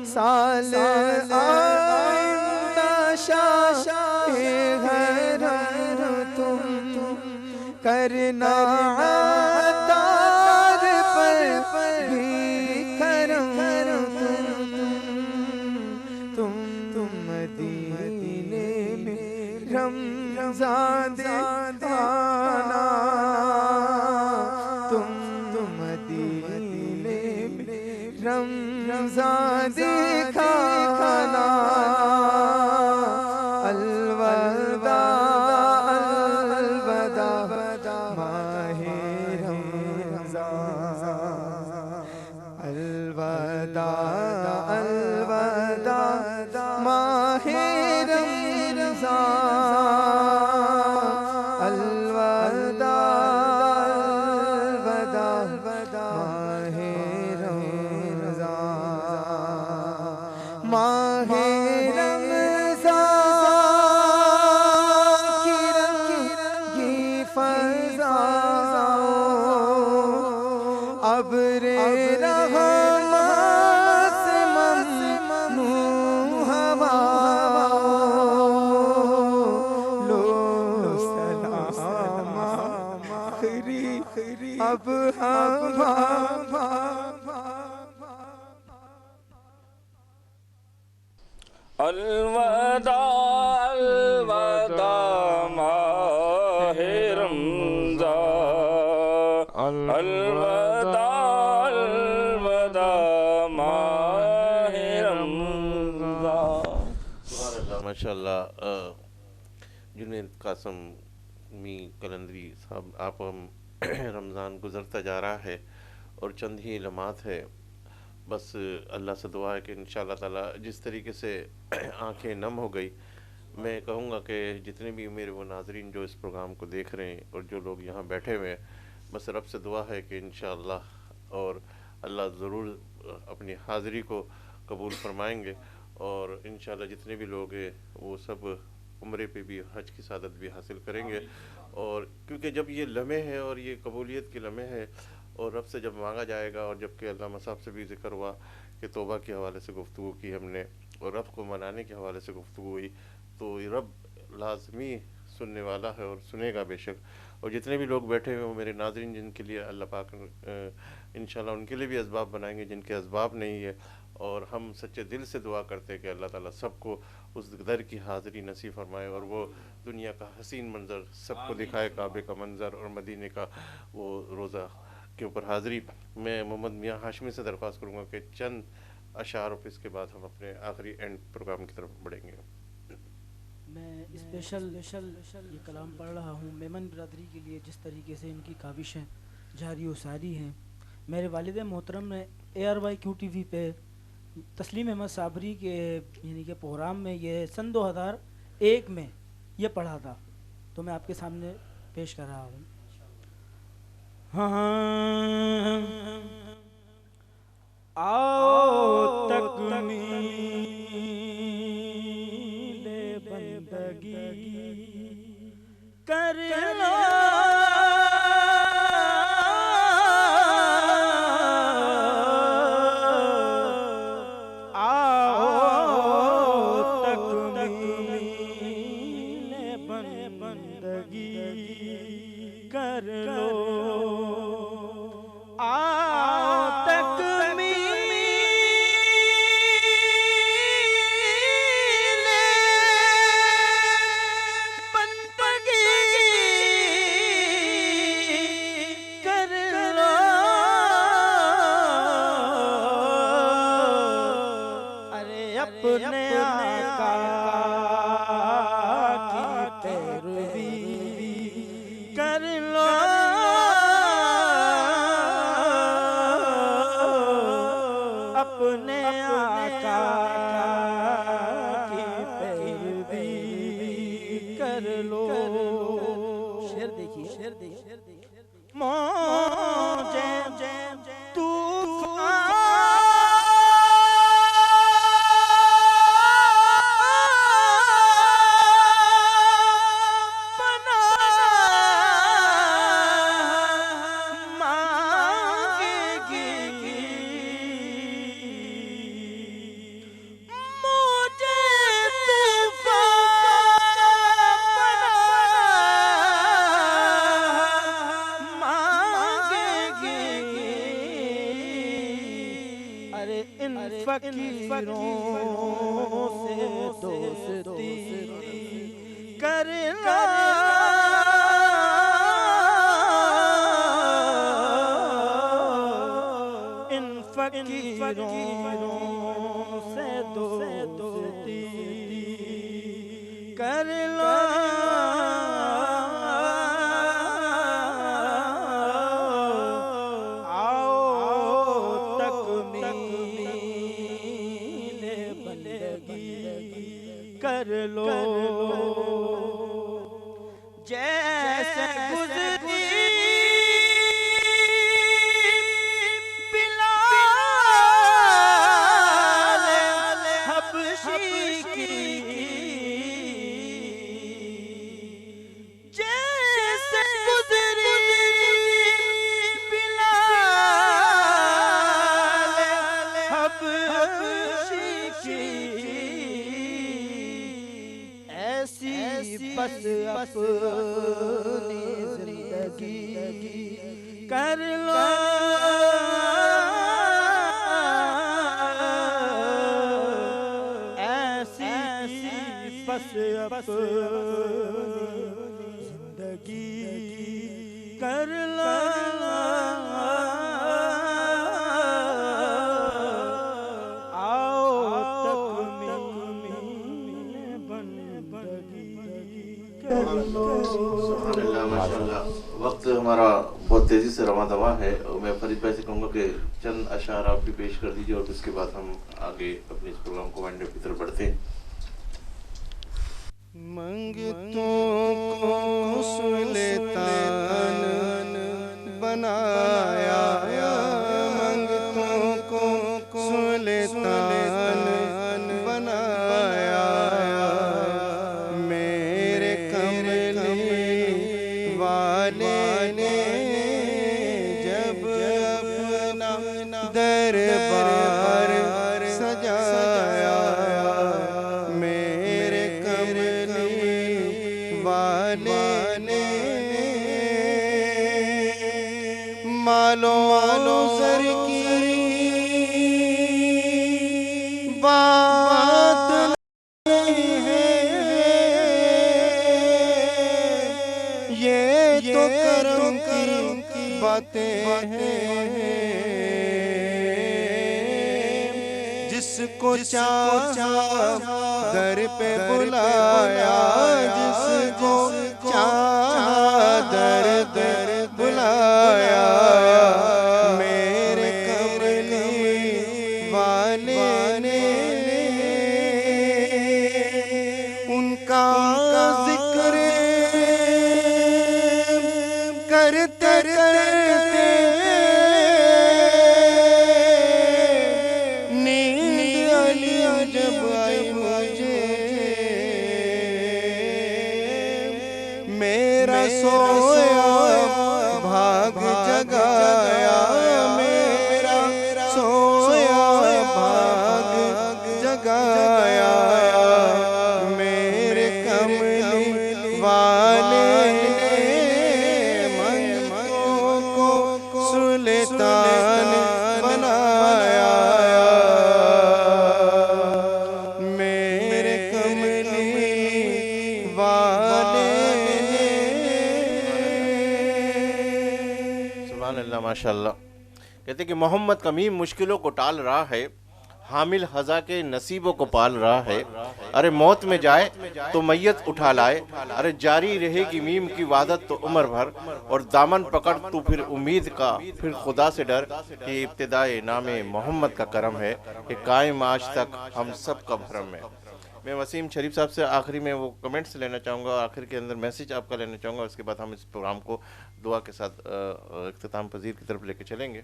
साल आइंदा शाहे हरम तुम करना तार पर भी करम तुम मदीने में रमज़ान दिखाना, तुम मदीने में रमज़ान दिखाना, अलविदा अलविदा माहे रमज़ान, अलविदा अलविदा माहे रमज़ान, अलविदा अब्रे रहमत से ममनून हवा लो सलाम आखिरी अब हम अलवदा अलवदा माहे रमज़ान, अलवदा अलवदा माहे रमज़ान। माशाल्लाह जुनैद कासम मी कलंदरी साहब, आप रमज़ान गुज़रता जा रहा है और चंद ही लम्हात है। बस अल्लाह से दुआ है कि इंशाअल्लाह ताला जिस तरीके से आंखें नम हो गई, मैं कहूँगा कि जितने भी मेरे वो नाज़रीन जो इस प्रोग्राम को देख रहे हैं और जो लोग यहाँ बैठे हुए हैं, बस रब से दुआ है कि इंशाअल्लाह और अल्लाह ज़रूर अपनी हाज़िरी को कबूल फरमाएंगे और इंशाअल्लाह जितने भी लोग हैं वो सब उम्रे पे भी हज की सादत भी हासिल करेंगे। और क्योंकि जब ये लम्हे हैं और ये कबूलियत के लम्हे हैं और रब से जब मांगा जाएगा, और जबकि अल्लामा साहब से भी ज़िक्र हुआ कि तौबा के हवाले से गुफ्तगू की हमने और रब को मनाने के हवाले से गुफ्तगू हुई, तो रब लाजमी सुनने वाला है और सुनेगा बेशक। और जितने भी लोग बैठे हुए हैं मेरे नाज़रीन, जिनके लिए अल्लाह पाक इंशाल्लाह उनके लिए भी असबाब बनाएंगे जिनके असबाब नहीं है, और हम सच्चे दिल से दुआ करते हैं कि अल्लाह ताला सबको उस दर की हाज़िरी नसीब फरमाए और वो दुनिया का हसीन मंज़र सबको दिखाए, काबे का मंज़र और मदीने का वो रोज़ा के ऊपर हाज़िरी। मैं मोहम्मद मियाँ हाशमी से दरख्वास्त करूँगा कि चंद अशार और इसके बाद हम अपने आखिरी एंड प्रोग्राम की तरफ बढ़ेंगे। मैं स्पेशल ये कलाम पढ़ रहा हूँ मेमन बिरादरी के लिए, जिस तरीके से इनकी काविशें जारी व सारी हैं। मेरे वालिद मोहतरम ने ARYQ TV पे तस्लीम अहमद साबरी के यानी कि प्रोग्राम में ये सन 2001 में ये पढ़ा था, तो मैं आपके सामने पेश कर रहा हूँ। हाँ आओ तकमीले बंदगी कर लो, कर ला आओ तकमील बंदगी कर लो। माशाल्लाह, वक्त हमारा बहुत तेज़ी से रवा दवा है और मैं फरीद भाई से कहूँगा कि चंद अशार आप भी पेश कर दीजिए और उसके बाद हम आगे अपने इस प्रोग्राम को वाइंड अप की तरफ बढ़ते हैं। मंगतों को सुल्तान बनाया, मंगतों को सुल्तान बनाया, मेरे कमली वाले ने जब अपना दरबार सजाया, मेरे कमली वाले ने मालो ज़र की बात नहीं है, ये तो करम की बातें हैं, जिसको चाहा दर पे बुलाया, जिसको चाहा दर बुलाया, मेरे कमली वाले ने उनका जिक्र करते करते नींद अली जब आई मुझे, मेरा सोया भाग जगाया, मेरा सोया भाग जगाया, मेरे कमली वाले ने मंगतों को सुल्तान बनाया, मेरे कमली वाले ने। सुभान अल्लाह, माशाल्लाह। कहते कि मोहम्मद का मीम मुश्किलों को टाल रहा है, हामिल हज़ा के नसीबों को पाल रहा है, अरे मौत में जाए तो मैयत उठा लाए, अरे जारी रहेगी मीम की वादत तो उम्र भर, और दामन पकड़ तू फिर उम्मीद का, फिर खुदा से डर कि इब्तिदाए नामे मोहम्मद का करम है, कि कायम आज तक हम सब का भरम है। मैं वसीम शरीफ साहब से आखिरी में वो कमेंट्स लेना चाहूँगा, आखिर के अंदर मैसेज आपका लेना चाहूँगा, उसके बाद हम इस प्रोग्राम को दुआ के साथ इख्तिताम पजीर की तरफ लेके चलेंगे।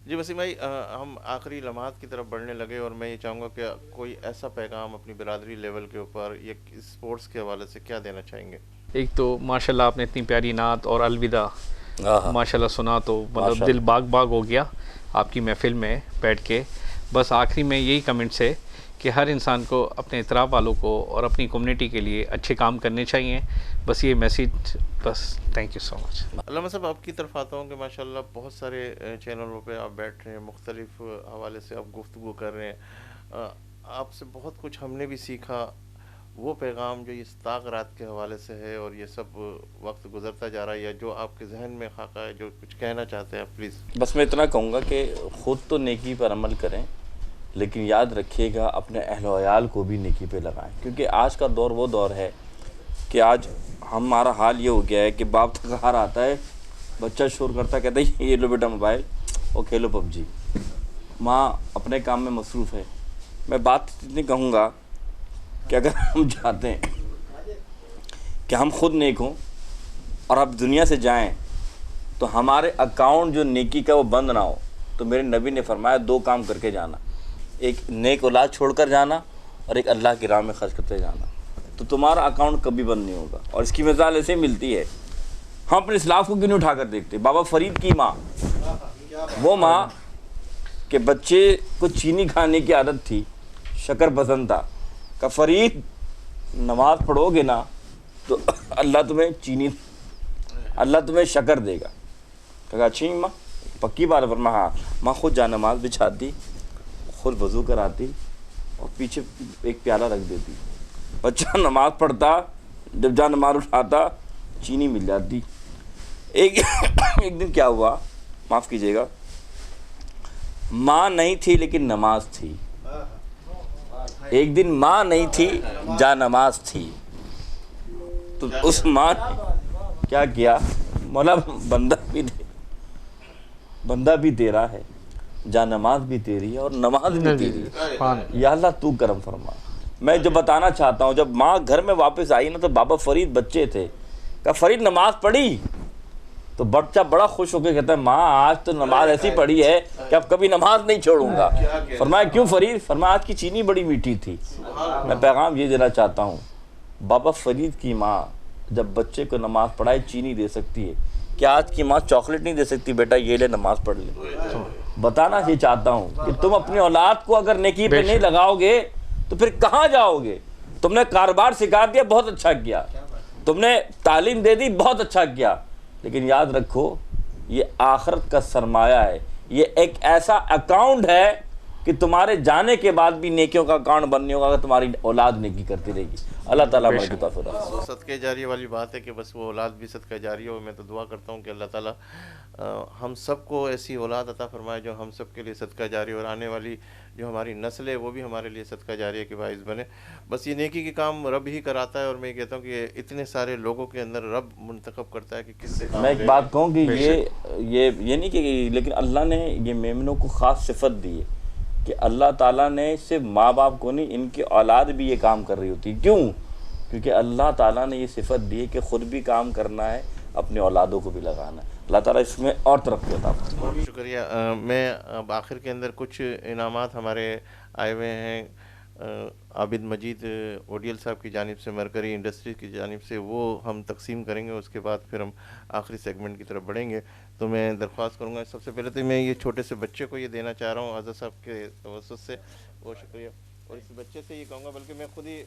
जी वसीम भाई, हम आखिरी लम्हात की तरफ बढ़ने लगे और मैं ये चाहूँगा कि कोई ऐसा पैगाम अपनी बिरादरी लेवल के ऊपर या स्पोर्ट्स के हवाले से क्या देना चाहेंगे? एक तो माशाल्लाह आपने इतनी प्यारी नात और अलविदा माशाल्लाह सुना तो मतलब दिल बाग बाग हो गया आपकी महफिल में बैठ के। बस आखिरी में यही कमेंट्स है कि हर इंसान को अपने इतराफ़ वालों को और अपनी कम्युनिटी के लिए अच्छे काम करने चाहिए, बस ये मैसेज, बस। Thank you so much. अल्लामा साहब, आपकी तरफ आता हूँ कि माशाल्लाह बहुत सारे चैनलों पे आप बैठ रहे हैं, मुख्तलिफ हवाले से आप गुफ्तगू कर रहे हैं, आपसे बहुत कुछ हमने भी सीखा। वो पैगाम जो इस ताक़रात के हवाले से है और ये सब वक्त गुजरता जा रहा है, या जो आपके जहन में खाका है, जो कुछ कहना चाहते हैं आप प्लीज़। बस मैं इतना कहूँगा कि ख़ुद तो नेकी पर अमल करें, लेकिन याद रखिएगा अपने अहलो अयाल को भी नेकी पे लगाएं, क्योंकि आज का दौर वो दौर है कि आज हमारा हाल ये हो गया है कि बाप थकार आता है, बच्चा शोर करता कहता है ये लो बेटा मोबाइल और खेलो पबजी, माँ अपने काम में मसरूफ़ है। मैं बात इतनी कहूँगा कि अगर हम चाहते हैं कि हम खुद नेक हों और अब दुनिया से जाएं तो हमारे अकाउंट जो नेकी का वो बंद ना हो, तो मेरे नबी ने फरमाया 2 काम करके जाना, एक नेक औलाद छोड़कर जाना और एक अल्लाह की राह में खर्च करते जाना, तो तुम्हारा अकाउंट कभी बंद नहीं होगा। और इसकी मिसाल ऐसे मिलती है, हम अपने इस्लाफ को क्यों नहीं उठा कर देखते। बाबा फरीद की माँ, वो माँ के बच्चे को चीनी खाने की आदत थी, शक्कर पसंद था, का फरीद नमाज पढ़ोगे ना तो अल्लाह तुम्हें शक्कर देगा। कहा अच्छी माँ, पक्की बात है। फरमा हाँ। माँ खुद जा नमाज बिछाती, खुद वज़ू कराती और पीछे एक प्याला रख देती, बच्चा नमाज पढ़ता, जब जा नमाज उठाता चीनी मिल जाती। एक दिन क्या हुआ, माफ़ कीजिएगा, माँ नहीं थी लेकिन नमाज थी। एक दिन माँ नहीं थी, जा नमाज थी। तो उस माँ ने क्या किया, मौला बंदा भी तेरा है, जा नमाज भी तेरी है और नमाज भी तेरी है, या अल्लाह तू करम फरमा। मैं जो बताना चाहता हूँ, जब माँ घर में वापस आई ना तो बाबा फरीद बच्चे थे, कहा फरीद नमाज पढ़ी? तो बच्चा बड़ा खुश होकर कहता है माँ आज तो नमाज ऐसी पढ़ी है कि अब कभी नमाज नहीं छोड़ूंगा। फरमाया क्यों फरीद? फरमाया आज की चीनी बड़ी मीठी थी। मैं पैगाम ये देना चाहता हूँ, बाबा फरीद की माँ जब बच्चे को नमाज पढ़ाए चीनी दे सकती है, क्या आज की माँ चॉकलेट नहीं दे सकती? बेटा ये ले नमाज पढ़ ले। बताना ये चाहता हूँ कि तुम अपनी औलाद को अगर नेकी पे नहीं लगाओगे तो फिर कहाँ जाओगे? तुमने कारोबार सिखा दिया, बहुत अच्छा किया, तुमने तालीम दे दी, बहुत अच्छा किया, लेकिन याद रखो ये आखिरत का सरमाया है। ये एक ऐसा अकाउंट है कि तुम्हारे जाने के बाद भी नेकियों का अकाउंट बनने होगा अगर तुम्हारी औलाद नेकी करती रहेगी। अल्लाह ताला मर्द का फिर सदक़े जारिया वाली बात है कि बस वो औलाद भी सदक़ा जारिया हो। मैं तो दुआ करता हूँ कि अल्लाह ताला हम सबको ऐसी औलाद अता फरमाए जो हम सब के लिए सदक़ा जारिया, और आने वाली जो हमारी नस्ल है वो भी हमारे लिए सदक़ा जारिया के बाइस बने। बस ये नेकी के काम रब ही कराता है, और मैं कहता हूँ कि इतने सारे लोगों के अंदर रब मुंतखब करता है कि किससे। मैं एक बात कहूँ कि ये नहीं कि, लेकिन अल्लाह ने ये मेमनों को ख़ास सिफत दी है कि अल्लाह ताला ने सिर्फ माँ बाप को नहीं, इनकी औलाद भी ये काम कर रही होती। क्यों? क्योंकि अल्लाह ताला ने ये सिफत दी है कि ख़ुद भी काम करना है, अपने औलादों को भी लगाना है। अल्लाह ताला इसमें और तरक्की अता फरमाए। बहुत शुक्रिया। मैं अब आखिर के अंदर कुछ इनामात हमारे आए हुए हैं आबिद मजीद ओडियल साहब की जानिब से, मरकरी इंडस्ट्रीज की जानिब से, वो हम तकसीम करेंगे। उसके बाद फिर हम आखिरी सेगमेंट की तरफ बढ़ेंगे। तो मैं दरख्वास्त करूँगा, सबसे पहले तो मैं ये छोटे से बच्चे को ये देना चाह रहा हूँ आज़ा साहब के तवस्सुस से, बहुत शुक्रिया। और इस बच्चे से ये कहूँगा, बल्कि मैं खुद ही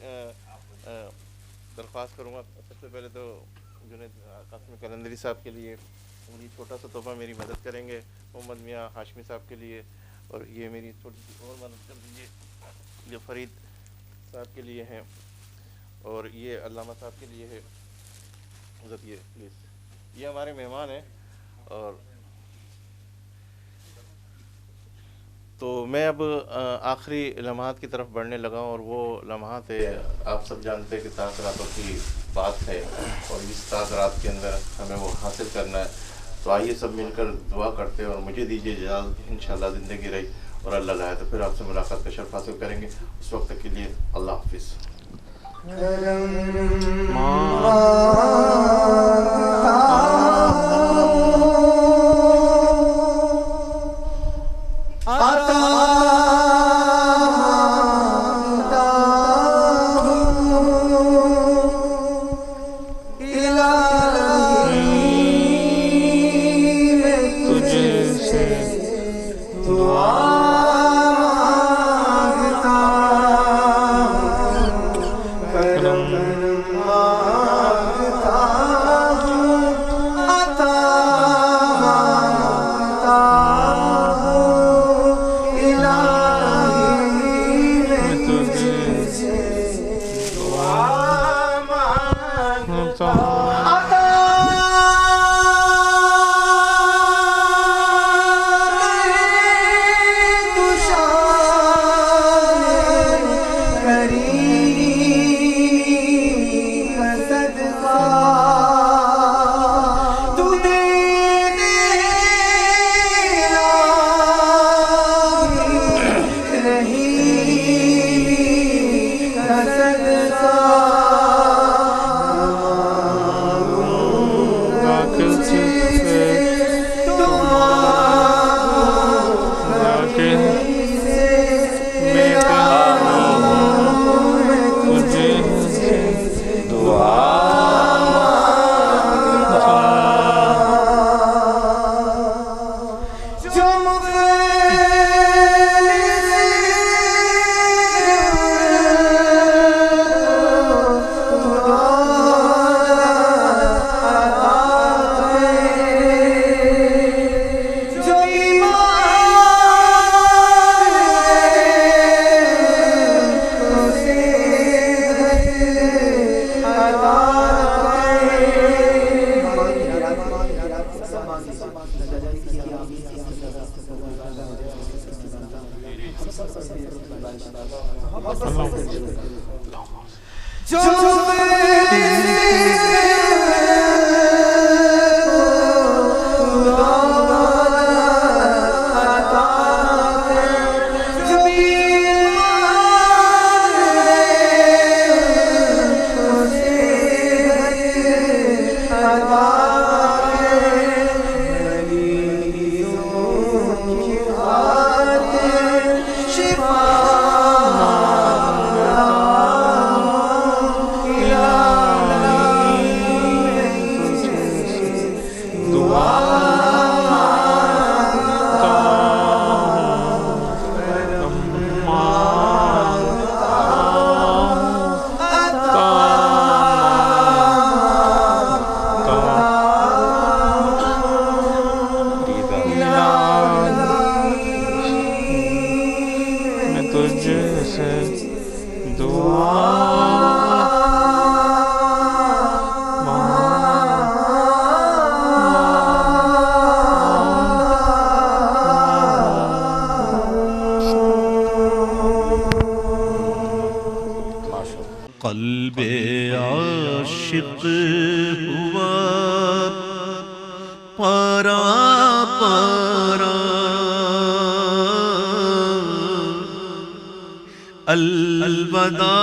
दरख्वास्त करूँगा। सबसे पहले तो जुनैद कासिम कलंदरी साहब के लिए ये छोटा सा तोहफ़ा मेरी मदद करेंगे, मोहम्मद मियाँ हाशमी साहब के लिए, और ये मेरी थोड़ी सी और मदद कर दीजिए, ये फरीद साहब के लिए हैं, और ये अल्लामा साहब के लिए है। हज़रत ये प्लीज़, ये हमारे मेहमान हैं। और तो मैं अब आखिरी लम्हात की तरफ बढ़ने लगा हूँ, और वो लम्हात है, आप सब जानते हैं कि तासरातों की बात है, और इस तासरात के अंदर हमें वो हासिल करना है। तो आइए सब मिलकर दुआ करते हैं, और मुझे दीजिए इजाज़त, इंशाअल्लाह ज़िंदगी रही और अल्लाह लाए तो फिर आपसे मुलाकात का शर्फ हासिल करेंगे। उस वक्त के लिए अल्लाह हाफिज़। तो कल्बे आशिक हुआ पारा पारा, अलविदा